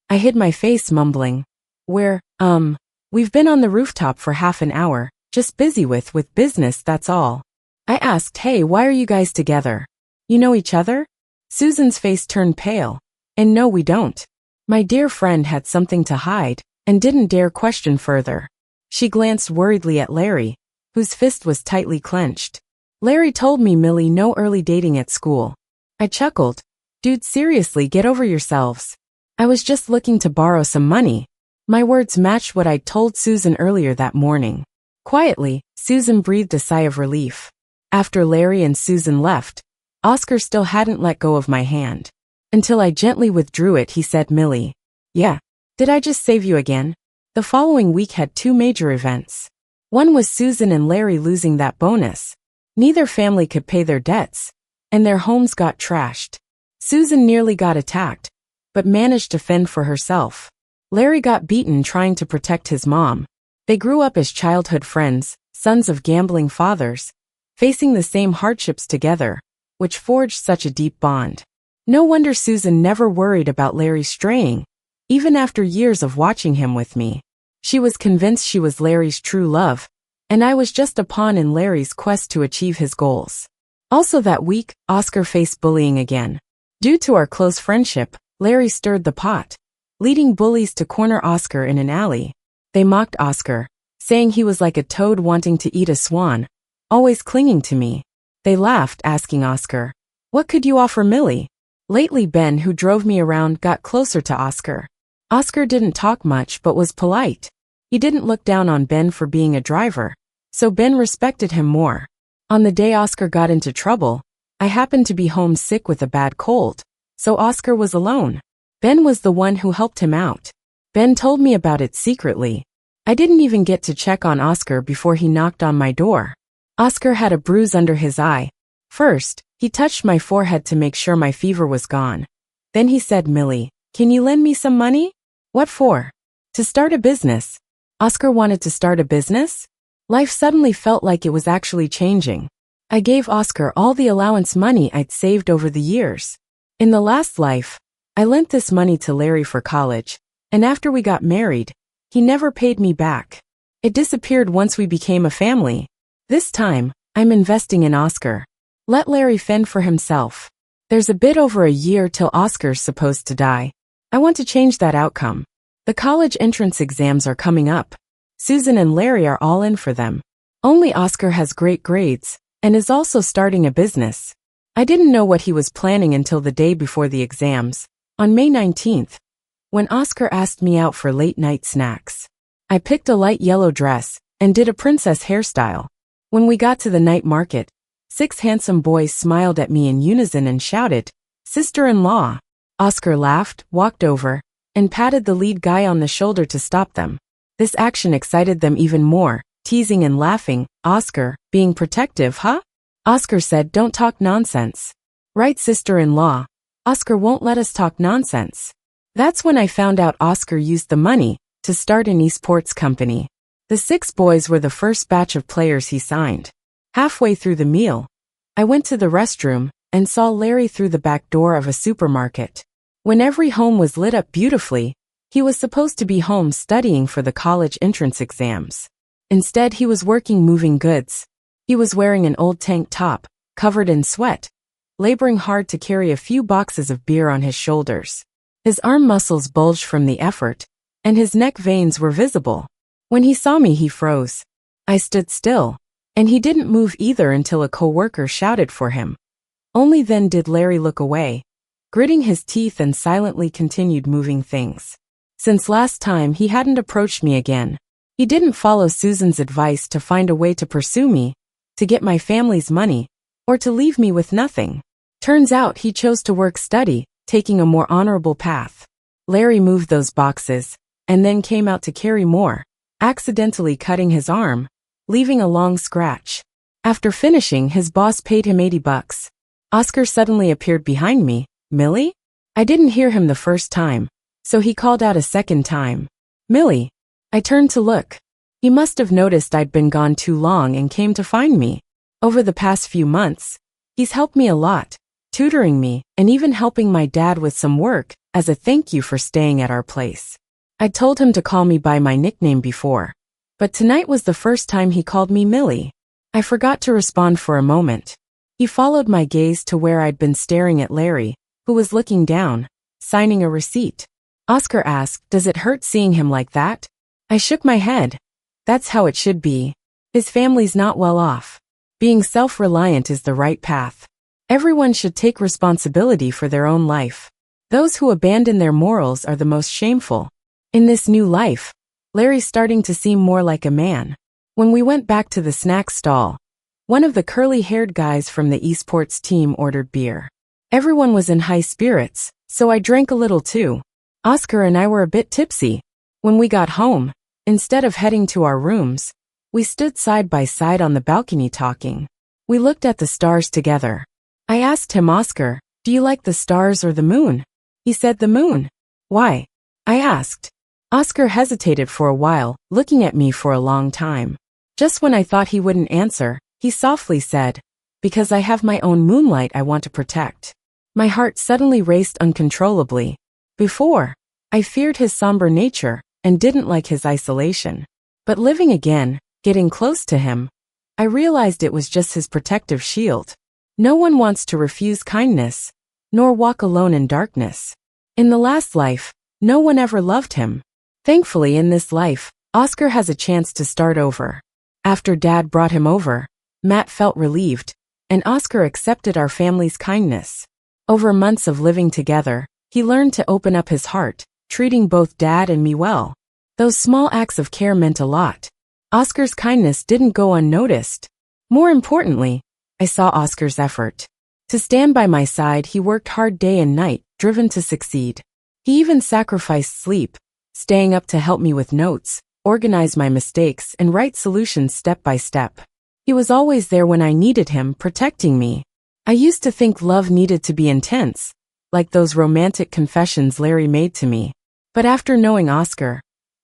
Speaker 1: I hid my face, mumbling. We've been on the rooftop for half an hour, just busy with business, that's all. I asked, Hey, why are you guys together? You know each other? Susan's face turned pale. And no, we don't. My dear friend had something to hide, and didn't dare question further. She glanced worriedly at Larry, whose fist was tightly clenched. Larry told me, Millie, no early dating at school. I chuckled. Dude, seriously, get over yourselves. I was just looking to borrow some money. My words matched what I'd told Susan earlier that morning. Quietly, Susan breathed a sigh of relief. After Larry and Susan left, Oscar still hadn't let go of my hand. Until I gently withdrew it, he said, Millie. Yeah. Did I just save you again? The following week had two major events. One was Susan and Larry losing that bonus. Neither family could pay their debts, and their homes got trashed. Susan nearly got attacked, but managed to fend for herself. Larry got beaten trying to protect his mom. They grew up as childhood friends, sons of gambling fathers, facing the same hardships together, which forged such a deep bond. No wonder Susan never worried about Larry straying, even after years of watching him with me. She was convinced she was Larry's true love, and I was just a pawn in Larry's quest to achieve his goals. Also that week, Oscar faced bullying again. Due to our close friendship, Larry stirred the pot, leading bullies to corner Oscar in an alley. They mocked Oscar, saying he was like a toad wanting to eat a swan, always clinging to me. They laughed, asking Oscar, "What could you offer Millie?" Lately Ben, who drove me around, got closer to Oscar. Oscar didn't talk much but was polite. He didn't look down on Ben for being a driver, so Ben respected him more. On the day Oscar got into trouble, I happened to be home sick with a bad cold, so Oscar was alone. Ben was the one who helped him out. Ben told me about it secretly. I didn't even get to check on Oscar before he knocked on my door. Oscar had a bruise under his eye. First, he touched my forehead to make sure my fever was gone. Then he said, "Millie, can you lend me some money?" "What for?" "To start a business." Oscar wanted to start a business? Life suddenly felt like it was actually changing. I gave Oscar all the allowance money I'd saved over the years. In the last life, I lent this money to Larry for college, and after we got married, he never paid me back. It disappeared once we became a family. This time, I'm investing in Oscar. Let Larry fend for himself. There's a bit over a year till Oscar's supposed to die. I want to change that outcome. The college entrance exams are coming up. Susan and Larry are all in for them. Only Oscar has great grades, and is also starting a business. I didn't know what he was planning until the day before the exams, on May 19th, when Oscar asked me out for late-night snacks. I picked a light yellow dress and did a princess hairstyle. When we got to the night market, 6 handsome boys smiled at me in unison and shouted, "Sister-in-law." Oscar laughed, walked over, and patted the lead guy on the shoulder to stop them. This action excited them even more, teasing and laughing. "Oscar, being protective, huh?" Oscar said, "Don't talk nonsense." "Right, sister-in-law. Oscar won't let us talk nonsense." That's when I found out Oscar used the money to start an esports company. The 6 boys were the first batch of players he signed. Halfway through the meal, I went to the restroom and saw Larry through the back door of a supermarket. When every home was lit up beautifully, he was supposed to be home studying for the college entrance exams. Instead, he was working moving goods. He was wearing an old tank top, covered in sweat, laboring hard to carry a few boxes of beer on his shoulders. His arm muscles bulged from the effort, and his neck veins were visible. When he saw me, he froze. I stood still, and he didn't move either until a coworker shouted for him. Only then did Larry look away, gritting his teeth, and silently continued moving things. Since last time, he hadn't approached me again. He didn't follow Susan's advice to find a way to pursue me, to get my family's money, or to leave me with nothing. Turns out he chose to work study, taking a more honorable path. Larry moved those boxes, and then came out to carry more, accidentally cutting his arm, leaving a long scratch. After finishing, his boss paid him $80. Oscar suddenly appeared behind me. "Millie?" I didn't hear him the first time, so he called out a second time. "Millie." I turned to look. He must have noticed I'd been gone too long and came to find me. Over the past few months, he's helped me a lot, tutoring me, and even helping my dad with some work, as a thank you for staying at our place. I'd told him to call me by my nickname before, but tonight was the first time he called me Millie. I forgot to respond for a moment. He followed my gaze to where I'd been staring at Larry, who was looking down, signing a receipt. Oscar asked, "Does it hurt seeing him like that?" I shook my head. That's how it should be. His family's not well off. Being self-reliant is the right path. Everyone should take responsibility for their own life. Those who abandon their morals are the most shameful. In this new life, Larry's starting to seem more like a man. When we went back to the snack stall, one of the curly-haired guys from the esports team ordered beer. Everyone was in high spirits, so I drank a little too. Oscar and I were a bit tipsy. When we got home, instead of heading to our rooms, we stood side by side on the balcony talking. We looked at the stars together. I asked him, "Oscar, do you like the stars or the moon?" He said, "The moon." "Why?" I asked. Oscar hesitated for a while, looking at me for a long time. Just when I thought he wouldn't answer, he softly said, "Because I have my own moonlight I want to protect." My heart suddenly raced uncontrollably. Before, I feared his somber nature and didn't like his isolation. But living again, getting close to him, I realized it was just his protective shield. No one wants to refuse kindness, nor walk alone in darkness. In the last life, no one ever loved him. Thankfully, in this life, Oscar has a chance to start over. After Dad brought him over, Matt felt relieved, and Oscar accepted our family's kindness. Over months of living together, he learned to open up his heart, treating both Dad and me well. Those small acts of care meant a lot. Oscar's kindness didn't go unnoticed. More importantly, I saw Oscar's effort. To stand by my side, he worked hard day and night, driven to succeed. He even sacrificed sleep, staying up to help me with notes, organize my mistakes, and write solutions step by step. He was always there when I needed him, protecting me. I used to think love needed to be intense, like those romantic confessions Larry made to me. But after knowing Oscar,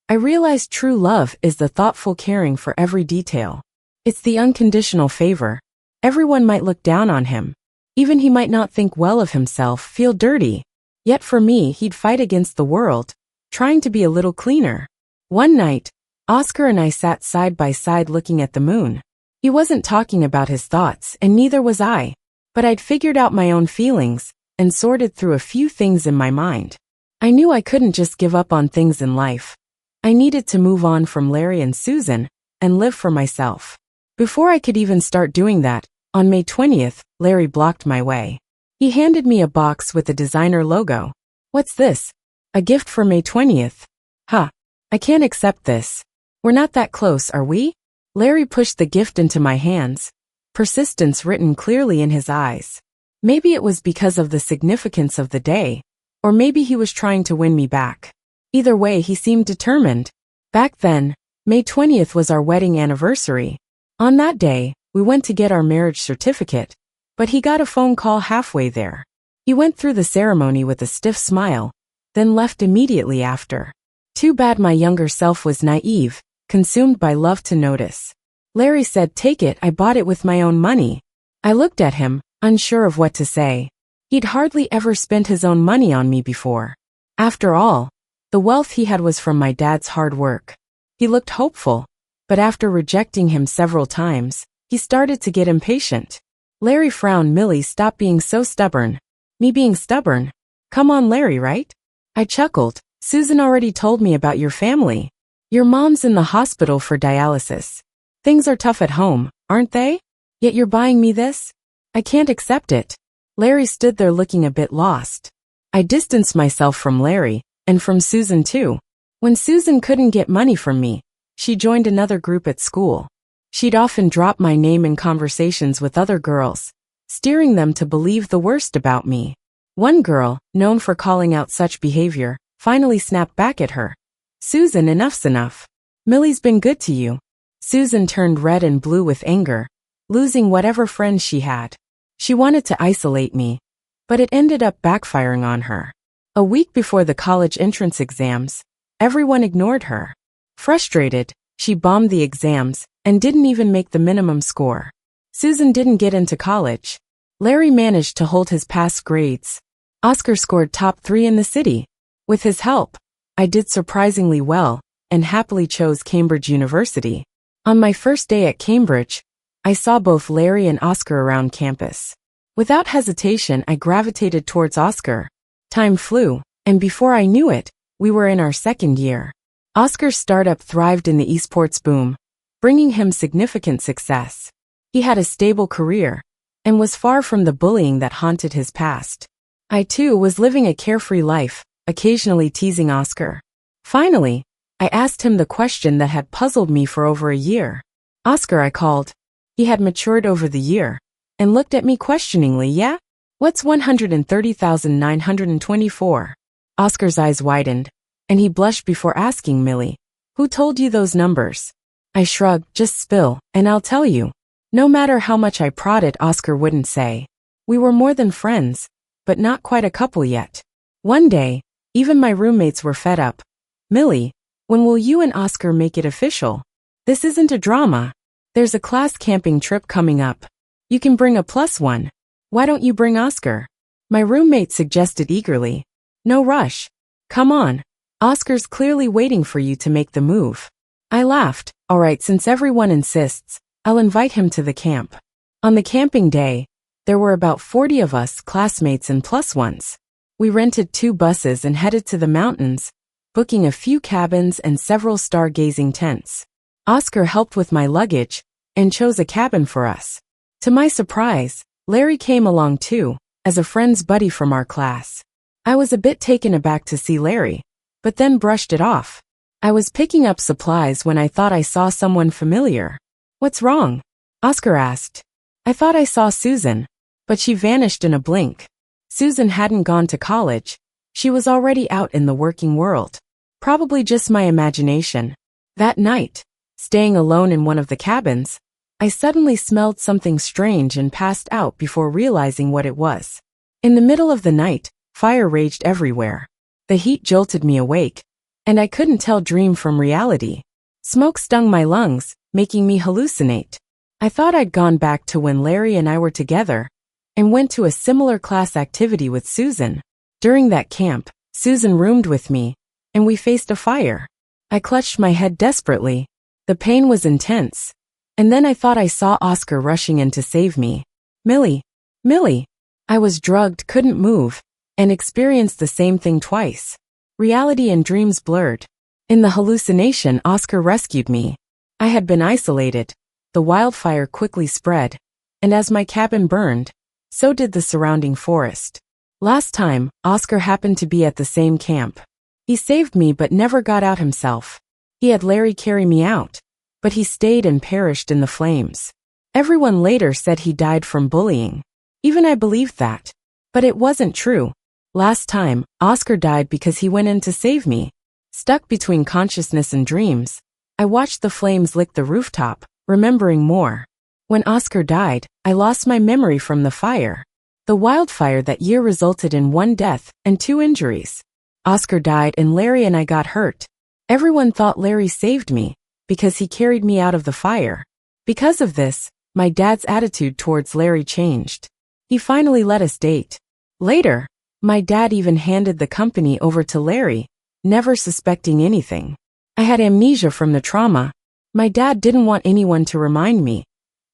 Speaker 1: I realized true love is the thoughtful caring for every detail. It's the unconditional favor. Everyone might look down on him. Even he might not think well of himself, feel dirty. Yet for me, he'd fight against the world, trying to be a little cleaner. One night, Oscar and I sat side by side looking at the moon. He wasn't talking about his thoughts, and neither was I. But I'd figured out my own feelings, and sorted through a few things in my mind. I knew I couldn't just give up on things in life. I needed to move on from Larry and Susan, and live for myself. Before I could even start doing that, on May 20th, Larry blocked my way. He handed me a box with a designer logo. "What's this? A gift for May 20th? Huh. I can't accept this. We're not that close, are we?" Larry pushed the gift into my hands, persistence written clearly in his eyes. Maybe it was because of the significance of the day, or maybe he was trying to win me back. Either way, he seemed determined. Back then, May 20th was our wedding anniversary. On that day, we went to get our marriage certificate, but he got a phone call halfway there. He went through the ceremony with a stiff smile, then left immediately after. Too bad my younger self was naive, consumed by love to notice. Larry said, "Take it, I bought it with my own money." I looked at him, unsure of what to say. He'd hardly ever spent his own money on me before. After all, the wealth he had was from my dad's hard work. He looked hopeful, but after rejecting him several times, he started to get impatient. Larry frowned. "Millie, stop being so stubborn." "Me being stubborn? Come on, Larry, right?" I chuckled. "Susan already told me about your family. Your mom's in the hospital for dialysis. Things are tough at home, aren't they? Yet you're buying me this? I can't accept it." Larry stood there looking a bit lost. I distanced myself from Larry, and from Susan too. When Susan couldn't get money from me, she joined another group at school. She'd often drop my name in conversations with other girls, steering them to believe the worst about me. One girl, known for calling out such behavior, finally snapped back at her. "Susan, enough's enough. Millie's been good to you." Susan turned red and blue with anger, losing whatever friends she had. She wanted to isolate me, but it ended up backfiring on her. A week before the college entrance exams, everyone ignored her. Frustrated, she bombed the exams and didn't even make the minimum score. Susan didn't get into college. Larry managed to hold his past grades. Oscar scored top 3 in the city. With his help, I did surprisingly well and happily chose Cambridge University. On my first day at Cambridge, I saw both Larry and Oscar around campus. Without hesitation, I gravitated towards Oscar. Time flew, and before I knew it, we were in our second year. Oscar's startup thrived in the esports boom, bringing him significant success. He had a stable career, and was far from the bullying that haunted his past. I too was living a carefree life, occasionally teasing Oscar. Finally, I asked him the question that had puzzled me for over a year. "Oscar," I called. He had matured over the year, and looked at me questioningly. "Yeah? What's 130,924? Oscar's eyes widened, and he blushed before asking, "Millie, who told you those numbers?" I shrugged. "Just spill, and I'll tell you." No matter how much I prodded, Oscar wouldn't say. We were more than friends, but not quite a couple yet. One day, even my roommates were fed up. "Millie, when will you and Oscar make it official? This isn't a drama. There's a class camping trip coming up. You can bring a +1. Why don't you bring Oscar?" My roommate suggested eagerly. "No rush. Come on. Oscar's clearly waiting for you to make the move." I laughed. "All right, since everyone insists, I'll invite him to the camp." On the camping day, there were about 40 of us, classmates and +1s. We rented 2 buses and headed to the mountains, booking a few cabins and several stargazing tents. Oscar helped with my luggage and chose a cabin for us. To my surprise, Larry came along too, as a friend's buddy from our class. I was a bit taken aback to see Larry, but then brushed it off. I was picking up supplies when I thought I saw someone familiar. "What's wrong?" Oscar asked. "I thought I saw Susan, but she vanished in a blink." Susan hadn't gone to college. She was already out in the working world. Probably just my imagination. That night, staying alone in one of the cabins, I suddenly smelled something strange and passed out before realizing what it was. In the middle of the night, fire raged everywhere. The heat jolted me awake, and I couldn't tell dream from reality. Smoke stung my lungs, making me hallucinate. I thought I'd gone back to when Larry and I were together, and went to a similar class activity with Susan. During that camp, Susan roomed with me, and we faced a fire. I clutched my head desperately. The pain was intense. And then I thought I saw Oscar rushing in to save me. "Millie! Millie!" I was drugged, couldn't move, and experienced the same thing twice. Reality and dreams blurred. In the hallucination, Oscar rescued me. I had been isolated. The wildfire quickly spread, and as my cabin burned, so did the surrounding forest. Last time, Oscar happened to be at the same camp. He saved me but never got out himself. He had Larry carry me out, but he stayed and perished in the flames. Everyone later said he died from bullying. Even I believed that. But it wasn't true. Last time, Oscar died because he went in to save me. Stuck between consciousness and dreams, I watched the flames lick the rooftop, remembering more. When Oscar died, I lost my memory from the fire. The wildfire that year resulted in 1 death and 2 injuries. Oscar died and Larry and I got hurt. Everyone thought Larry saved me, because he carried me out of the fire. Because of this, my dad's attitude towards Larry changed. He finally let us date. Later, my dad even handed the company over to Larry, never suspecting anything. I had amnesia from the trauma. My dad didn't want anyone to remind me,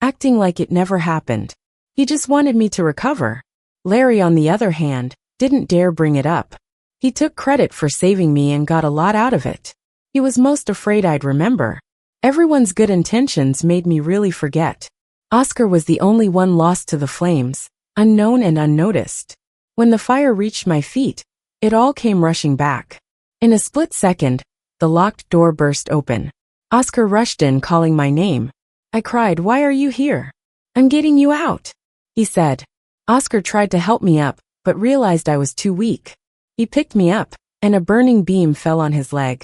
Speaker 1: acting like it never happened. He just wanted me to recover. Larry, on the other hand, didn't dare bring it up. He took credit for saving me and got a lot out of it. He was most afraid I'd remember. Everyone's good intentions made me really forget. Oscar was the only one lost to the flames, unknown and unnoticed. When the fire reached my feet, it all came rushing back. In a split second, the locked door burst open. Oscar rushed in, calling my name. I cried, "Why are you here?" "I'm getting you out," he said. Oscar tried to help me up, but realized I was too weak. He picked me up, and a burning beam fell on his leg.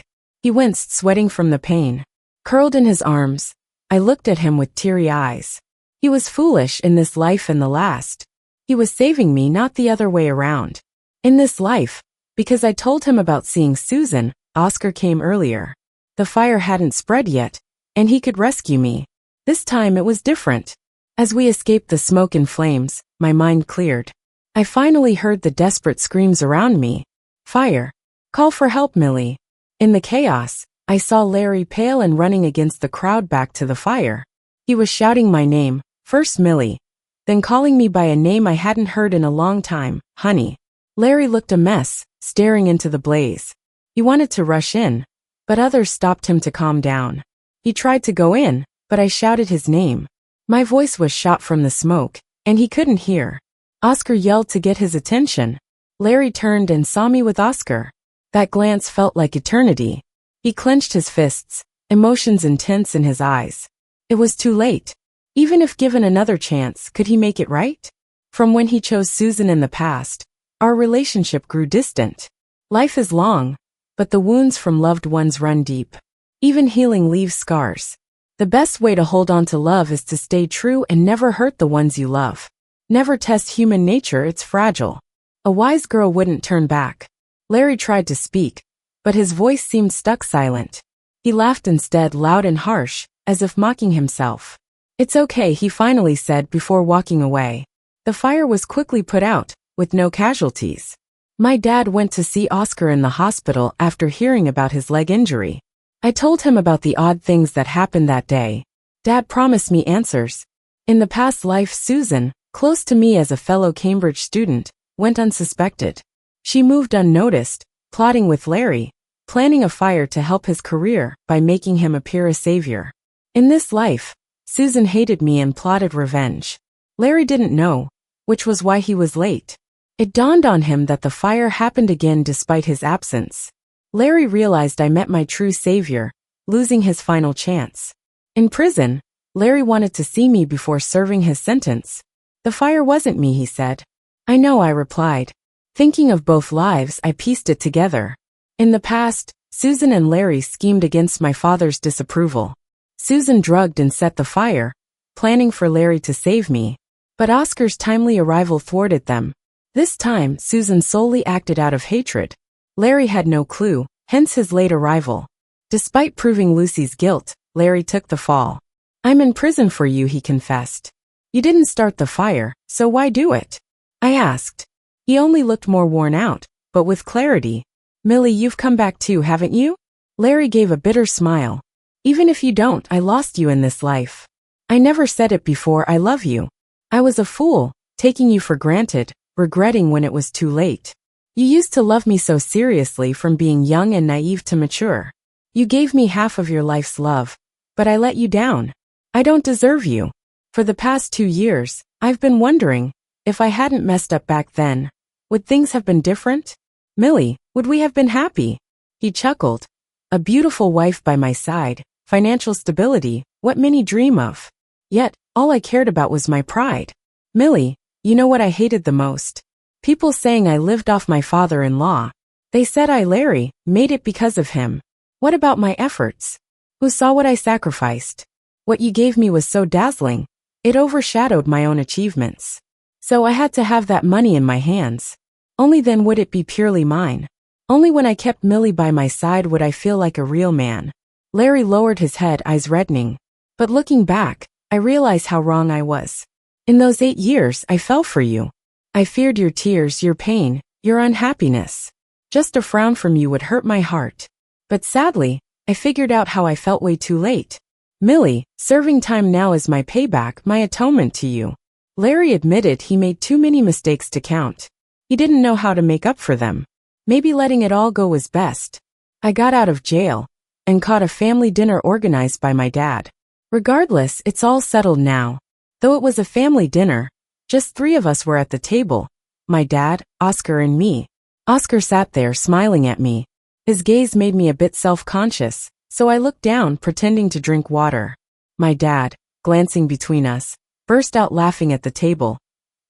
Speaker 1: He winced, sweating from the pain. Curled in his arms, I looked at him with teary eyes. He was foolish in this life and the last. He was saving me, not the other way around. In this life, because I told him about seeing Susan, Oscar came earlier. The fire hadn't spread yet, and he could rescue me. This time it was different. As we escaped the smoke and flames, my mind cleared. I finally heard the desperate screams around me. "Fire! Call for help, Millie!" In the chaos, I saw Larry, pale and running against the crowd back to the fire. He was shouting my name, first Millie, then calling me by a name I hadn't heard in a long time, Honey. Larry looked a mess, staring into the blaze. He wanted to rush in, but others stopped him to calm down. He tried to go in, but I shouted his name. My voice was shot from the smoke, and he couldn't hear. Oscar yelled to get his attention. Larry turned and saw me with Oscar. That glance felt like eternity. He clenched his fists, emotions intense in his eyes. It was too late. Even if given another chance, could he make it right? From when he chose Susan in the past, our relationship grew distant. Life is long, but the wounds from loved ones run deep. Even healing leaves scars. The best way to hold on to love is to stay true and never hurt the ones you love. Never test human nature, it's fragile. A wise girl wouldn't turn back. Larry tried to speak, but his voice seemed stuck silent. He laughed instead, loud and harsh, as if mocking himself. "It's okay," he finally said before walking away. The fire was quickly put out, with no casualties. My dad went to see Oscar in the hospital after hearing about his leg injury. I told him about the odd things that happened that day. Dad promised me answers. In the past life, Susan, close to me as a fellow Cambridge student, went unsuspected. She moved unnoticed, plotting with Larry, planning a fire to help his career by making him appear a savior. In this life, Susan hated me and plotted revenge. Larry didn't know, which was why he was late. It dawned on him that the fire happened again despite his absence. Larry realized I met my true savior, losing his final chance. In prison, Larry wanted to see me before serving his sentence. The fire wasn't me, he said. I know, I replied. Thinking of both lives, I pieced it together. In the past, Susan and Larry schemed against my father's disapproval. Susan drugged and set the fire, planning for Larry to save me. But Oscar's timely arrival thwarted them. This time, Susan solely acted out of hatred. Larry had no clue, hence his late arrival. Despite proving Lucy's guilt, Larry took the fall. I'm in prison for you, he confessed. You didn't start the fire, so why do it? I asked. He only looked more worn out, but with clarity. Millie, you've come back too, haven't you? Larry gave a bitter smile. Even if you don't, I lost you in this life. I never said it before, I love you. I was a fool, taking you for granted, regretting when it was too late. You used to love me so seriously, from being young and naive to mature. You gave me half of your life's love, but I let you down. I don't deserve you. For the past 2 years, I've been wondering, if I hadn't messed up back then, would things have been different? Millie, would we have been happy? He chuckled. A beautiful wife by my side, financial stability, what many dream of. Yet, all I cared about was my pride. Millie, you know what I hated the most? People saying I lived off my father-in-law. They said I, Larry, made it because of him. What about my efforts? Who saw what I sacrificed? What you gave me was so dazzling, it overshadowed my own achievements. So I had to have that money in my hands. Only then would it be purely mine. Only when I kept Millie by my side would I feel like a real man. Larry lowered his head, eyes reddening. But looking back, I realize how wrong I was. In those 8 years, I fell for you. I feared your tears, your pain, your unhappiness. Just a frown from you would hurt my heart. But sadly, I figured out how I felt way too late. Millie, serving time now is my payback, my atonement to you. Larry admitted he made too many mistakes to count. He didn't know how to make up for them. Maybe letting it all go was best. I got out of jail and caught a family dinner organized by my dad. Regardless, it's all settled now. Though it was a family dinner, just 3 of us were at the table. My dad, Oscar, and me. Oscar sat there smiling at me. His gaze made me a bit self-conscious, so I looked down, pretending to drink water. My dad, glancing between us, burst out laughing at the table.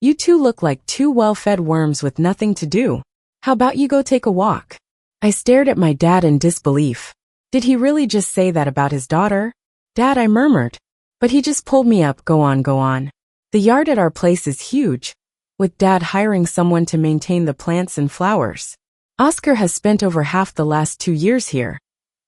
Speaker 1: You two look like 2 well-fed worms with nothing to do. How about you go take a walk? I stared at my dad in disbelief. Did he really just say that about his daughter? Dad, I murmured. But he just pulled me up, go on, go on. The yard at our place is huge, with Dad hiring someone to maintain the plants and flowers. Oscar has spent over half the last 2 years here,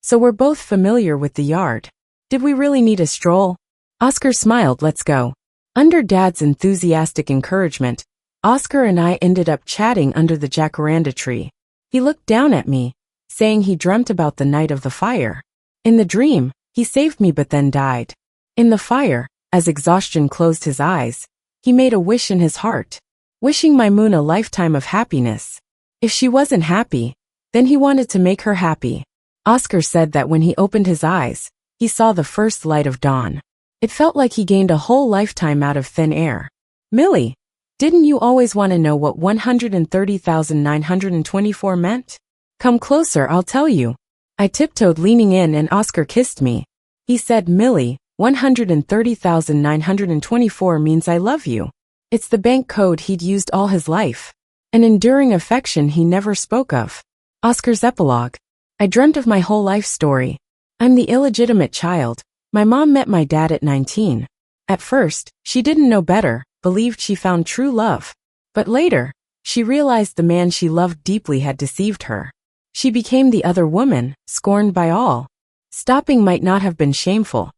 Speaker 1: so we're both familiar with the yard. Did we really need a stroll? Oscar smiled, let's go. Under Dad's enthusiastic encouragement, Oscar and I ended up chatting under the jacaranda tree. He looked down at me, saying he dreamt about the night of the fire. In the dream, he saved me but then died. In the fire, as exhaustion closed his eyes, he made a wish in his heart, wishing my moon a lifetime of happiness. If she wasn't happy, then he wanted to make her happy. Oscar said that when he opened his eyes, he saw the first light of dawn. It felt like he gained a whole lifetime out of thin air. Millie, didn't you always want to know what 130,924 meant? Come closer, I'll tell you. I tiptoed, leaning in, and Oscar kissed me. He said, Millie, 130,924 means I love you. It's the bank code he'd used all his life. An enduring affection he never spoke of. Oscar's epilogue. I dreamt of my whole life story. I'm the illegitimate child. My mom met my dad at 19. At first, she didn't know better, believed she found true love. But later, she realized the man she loved deeply had deceived her. She became the other woman, scorned by all. Stopping might not have been shameful,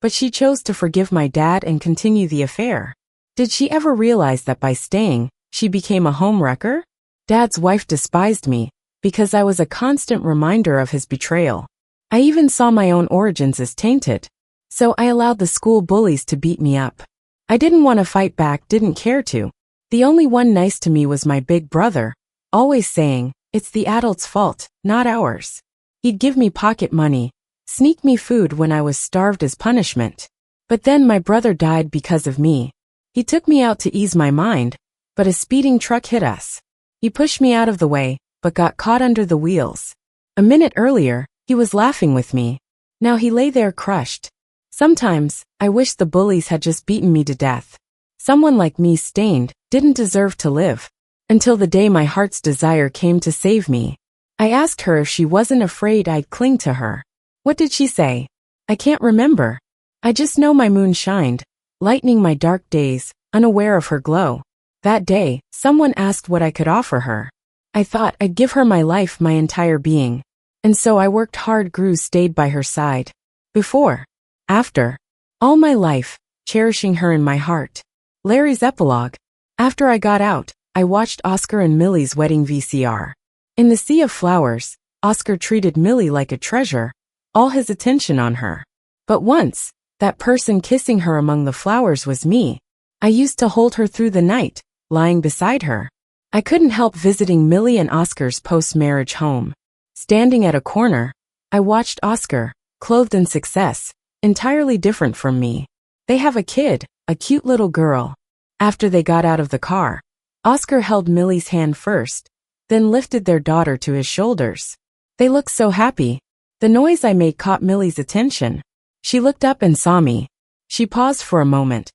Speaker 1: but she chose to forgive my dad and continue the affair. Did she ever realize that by staying, she became a homewrecker? Dad's wife despised me, because I was a constant reminder of his betrayal. I even saw my own origins as tainted. So I allowed the school bullies to beat me up. I didn't want to fight back, didn't care to. The only one nice to me was my big brother, always saying, it's the adult's fault, not ours. He'd give me pocket money, sneak me food when I was starved as punishment. But then my brother died because of me. He took me out to ease my mind, but a speeding truck hit us. He pushed me out of the way, but got caught under the wheels. A minute earlier, he was laughing with me. Now he lay there crushed. Sometimes, I wish the bullies had just beaten me to death. Someone like me stained, didn't deserve to live. Until the day my heart's desire came to save me. I asked her if she wasn't afraid I'd cling to her. What did she say? I can't remember. I just know my moon shined, lightening my dark days, unaware of her glow. That day, someone asked what I could offer her. I thought I'd give her my life, my entire being. And so I worked hard, grew, stayed by her side. Before. After. All my life, cherishing her in my heart. Larry's epilogue. After I got out, I watched Oscar and Millie's wedding VCR. In the sea of flowers, Oscar treated Millie like a treasure, all his attention on her. But once, that person kissing her among the flowers was me. I used to hold her through the night, lying beside her. I couldn't help visiting Millie and Oscar's post-marriage home. Standing at a corner, I watched Oscar, clothed in success, entirely different from me. They have a kid, a cute little girl. After they got out of the car, Oscar held Millie's hand first, then lifted their daughter to his shoulders. They looked so happy. The noise I made caught Millie's attention. She looked up and saw me. She paused for a moment,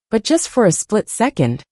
Speaker 1: but just for a split second,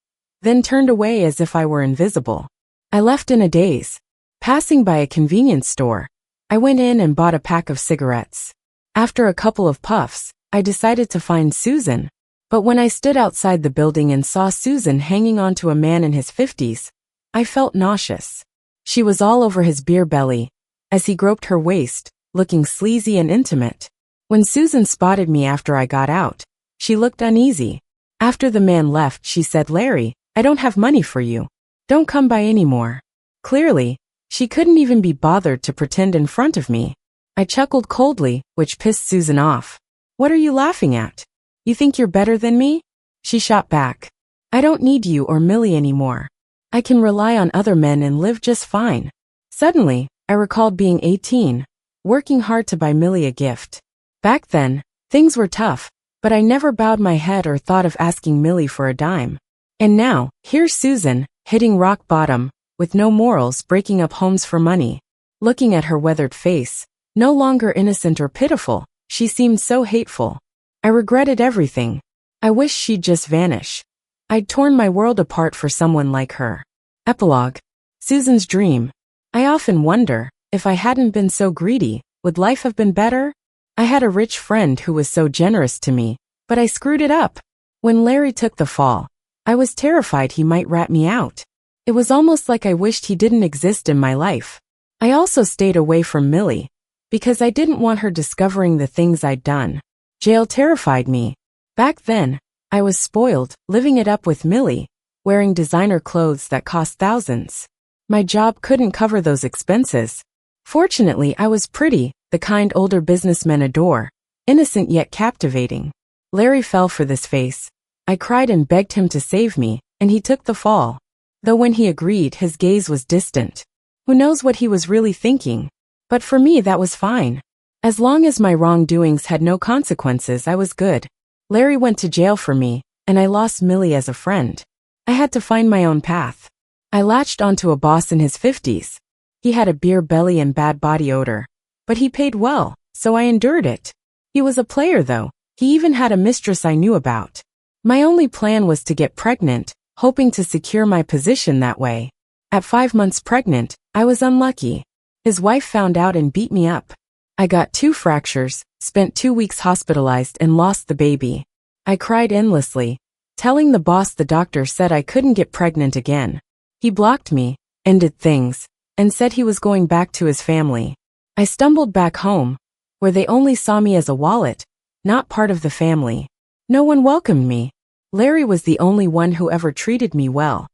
Speaker 1: then turned away as if I were invisible. I left in a daze. Passing by a convenience store, I went in and bought a pack of cigarettes. After a couple of puffs, I decided to find Susan. But when I stood outside the building and saw Susan hanging onto a man in his 50s, I felt nauseous. She was all over his beer belly, as he groped her waist, looking sleazy and intimate. When Susan spotted me after I got out, she looked uneasy. After the man left, she said, "Larry, I don't have money for you. Don't come by anymore." Clearly, she couldn't even be bothered to pretend in front of me. I chuckled coldly, which pissed Susan off. "What are you laughing at? You think you're better than me?" She shot back. "I don't need you or Millie anymore. I can rely on other men and live just fine." Suddenly, I recalled being 18, working hard to buy Millie a gift. Back then, things were tough, but I never bowed my head or thought of asking Millie for a dime. And now, here's Susan, hitting rock bottom, with no morals, breaking up homes for money. Looking at her weathered face, no longer innocent or pitiful, she seemed so hateful. I regretted everything. I wished she'd just vanish. I'd torn my world apart for someone like her. Epilogue. Susan's dream. I often wonder, if I hadn't been so greedy, would life have been better? I had a rich friend who was so generous to me, but I screwed it up. When Larry took the fall, I was terrified he might rat me out. It was almost like I wished he didn't exist in my life. I also stayed away from Millie, because I didn't want her discovering the things I'd done. Jail terrified me. Back then, I was spoiled, living it up with Millie, wearing designer clothes that cost thousands. My job couldn't cover those expenses. Fortunately, I was pretty, the kind older businessmen adore, innocent yet captivating. Larry fell for this face. I cried and begged him to save me, and he took the fall. Though when he agreed, his gaze was distant. Who knows what he was really thinking? But for me, that was fine. As long as my wrongdoings had no consequences, I was good. Larry went to jail for me, and I lost Millie as a friend. I had to find my own path. I latched onto a boss in his 50s. He had a beer belly and bad body odor. But he paid well, so I endured it. He was a player though. He even had a mistress I knew about. My only plan was to get pregnant, hoping to secure my position that way. At 5 months pregnant, I was unlucky. His wife found out and beat me up. I got 2 fractures, spent 2 weeks hospitalized and lost the baby. I cried endlessly, telling the boss the doctor said I couldn't get pregnant again. He blocked me, ended things, and said he was going back to his family. I stumbled back home, where they only saw me as a wallet, not part of the family. No one welcomed me. Larry was the only one who ever treated me well,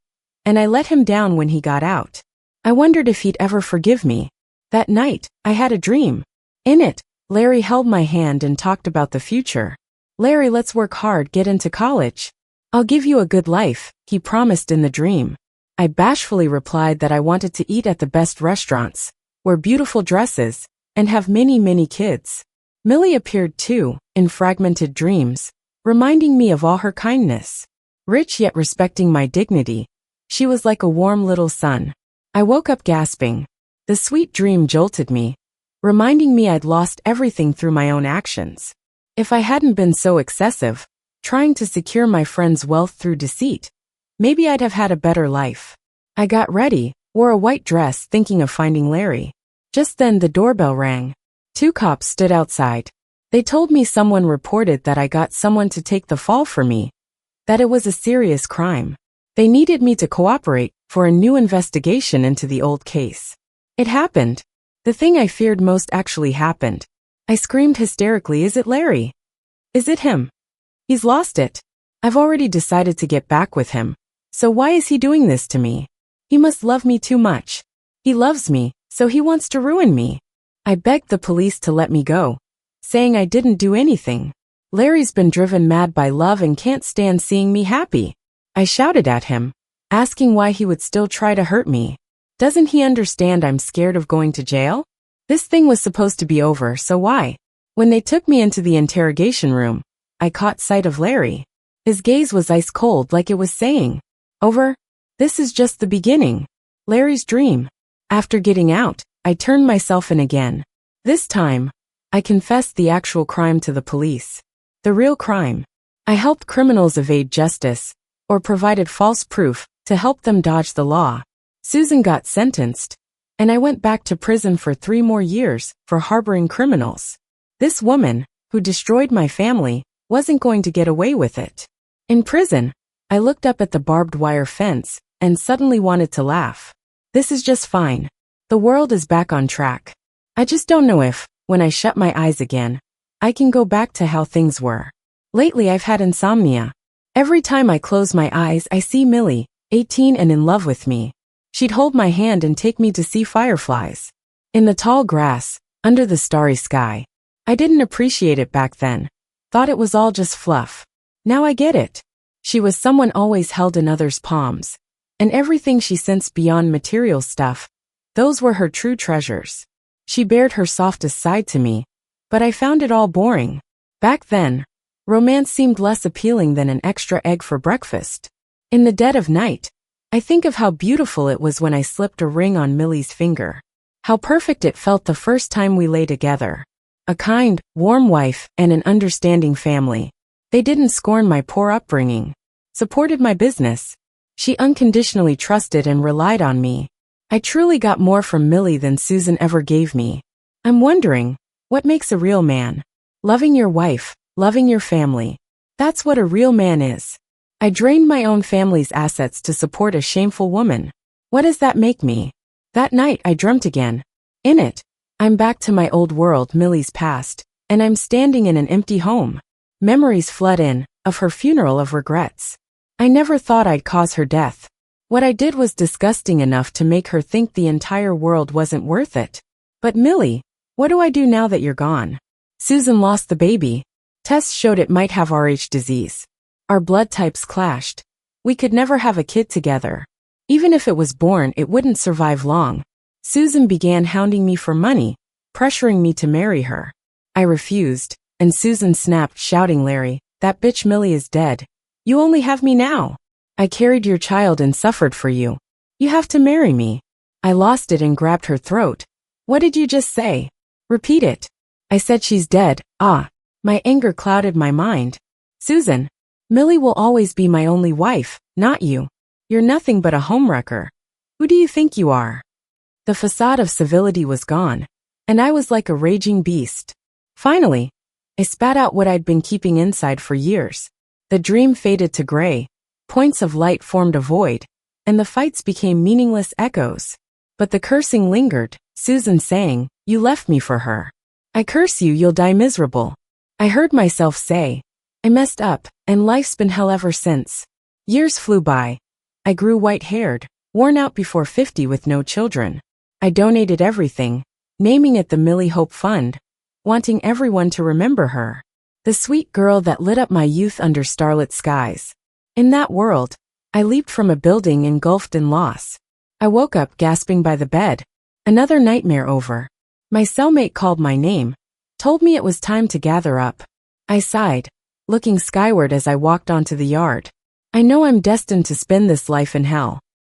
Speaker 1: and I let him down when he got out. I wondered if he'd ever forgive me. That night, I had a dream. In it, Larry held my hand and talked about the future. "Larry, let's work hard, get into college. I'll give you a good life," he promised in the dream. I bashfully replied that I wanted to eat at the best restaurants, wear beautiful dresses, and have many, many kids. Millie appeared too, in fragmented dreams, reminding me of all her kindness. Rich yet respecting my dignity, she was like a warm little sun. I woke up gasping. The sweet dream jolted me, reminding me I'd lost everything through my own actions. If I hadn't been so excessive, trying to secure my friend's wealth through deceit, maybe I'd have had a better life. I got ready, wore a white dress thinking of finding Larry. Just then the doorbell rang. 2 cops stood outside. They told me someone reported that I got someone to take the fall for me, that it was a serious crime. They needed me to cooperate for a new investigation into the old case. It happened. The thing I feared most actually happened. I screamed hysterically, "Is it Larry? Is it him? He's lost it. I've already decided to get back with him. So why is he doing this to me? He must love me too much. He loves me, so he wants to ruin me." I begged the police to let me go, saying I didn't do anything. Larry's been driven mad by love and can't stand seeing me happy. I shouted at him, asking why he would still try to hurt me. Doesn't he understand I'm scared of going to jail? This thing was supposed to be over, so why? When they took me into the interrogation room, I caught sight of Larry. His gaze was ice cold, like it was saying, "Over? This is just the beginning." Larry's dream. After getting out, I turned myself in again. This time, I confessed the actual crime to the police. The real crime. I helped criminals evade justice, or provided false proof to help them dodge the law. Susan got sentenced, and I went back to prison for 3 more years for harboring criminals. This woman, who destroyed my family, wasn't going to get away with it. In prison, I looked up at the barbed wire fence and suddenly wanted to laugh. This is just fine. The world is back on track. I just don't know if, when I shut my eyes again, I can go back to how things were. Lately I've had insomnia. Every time I close my eyes I see Millie, 18 and in love with me. She'd hold my hand and take me to see fireflies. In the tall grass, under the starry sky. I didn't appreciate it back then. Thought it was all just fluff. Now I get it. She was someone always held in others' palms. And everything she sensed beyond material stuff, those were her true treasures. She bared her softest side to me, but I found it all boring. Back then, romance seemed less appealing than an extra egg for breakfast. In the dead of night, I think of how beautiful it was when I slipped a ring on Millie's finger. How perfect it felt the first time we lay together. A kind, warm wife and an understanding family. They didn't scorn my poor upbringing. Supported my business. She unconditionally trusted and relied on me. I truly got more from Millie than Susan ever gave me. I'm wondering, what makes a real man? Loving your wife, loving your family. That's what a real man is. I drained my own family's assets to support a shameful woman. What does that make me? That night I dreamt again. In it, I'm back to my old world, Millie's past, and I'm standing in an empty home. Memories flood in, of her funeral, of regrets. I never thought I'd cause her death. What I did was disgusting enough to make her think the entire world wasn't worth it. But Millie, what do I do now that you're gone? Susan lost the baby. Tests showed it might have Rh disease. Our blood types clashed. We could never have a kid together. Even if it was born, it wouldn't survive long. Susan began hounding me for money, pressuring me to marry her. I refused, and Susan snapped, shouting, "Larry, that bitch Millie is dead. You only have me now. I carried your child and suffered for you. You have to marry me." I lost it and grabbed her throat. "What did you just say? Repeat it." I said, "She's dead." Ah, my anger clouded my mind. "Susan, Millie will always be my only wife, not you. You're nothing but a homewrecker. Who do you think you are?" The facade of civility was gone, and I was like a raging beast. Finally, I spat out what I'd been keeping inside for years. The dream faded to gray. Points of light formed a void, and the fights became meaningless echoes. But the cursing lingered, Susan saying, "You left me for her. I curse you, you'll die miserable." I heard myself say, "I messed up, and life's been hell ever since." Years flew by. I grew white-haired, worn out before 50 with no children. I donated everything, naming it the Millie Hope Fund, wanting everyone to remember her. The sweet girl that lit up my youth under starlit skies. In that world, I leaped from a building engulfed in loss. I woke up gasping by the bed. Another nightmare over. My cellmate called my name, told me it was time to gather up. I sighed, looking skyward as I walked onto the yard. I know I'm destined to spend this life in hell.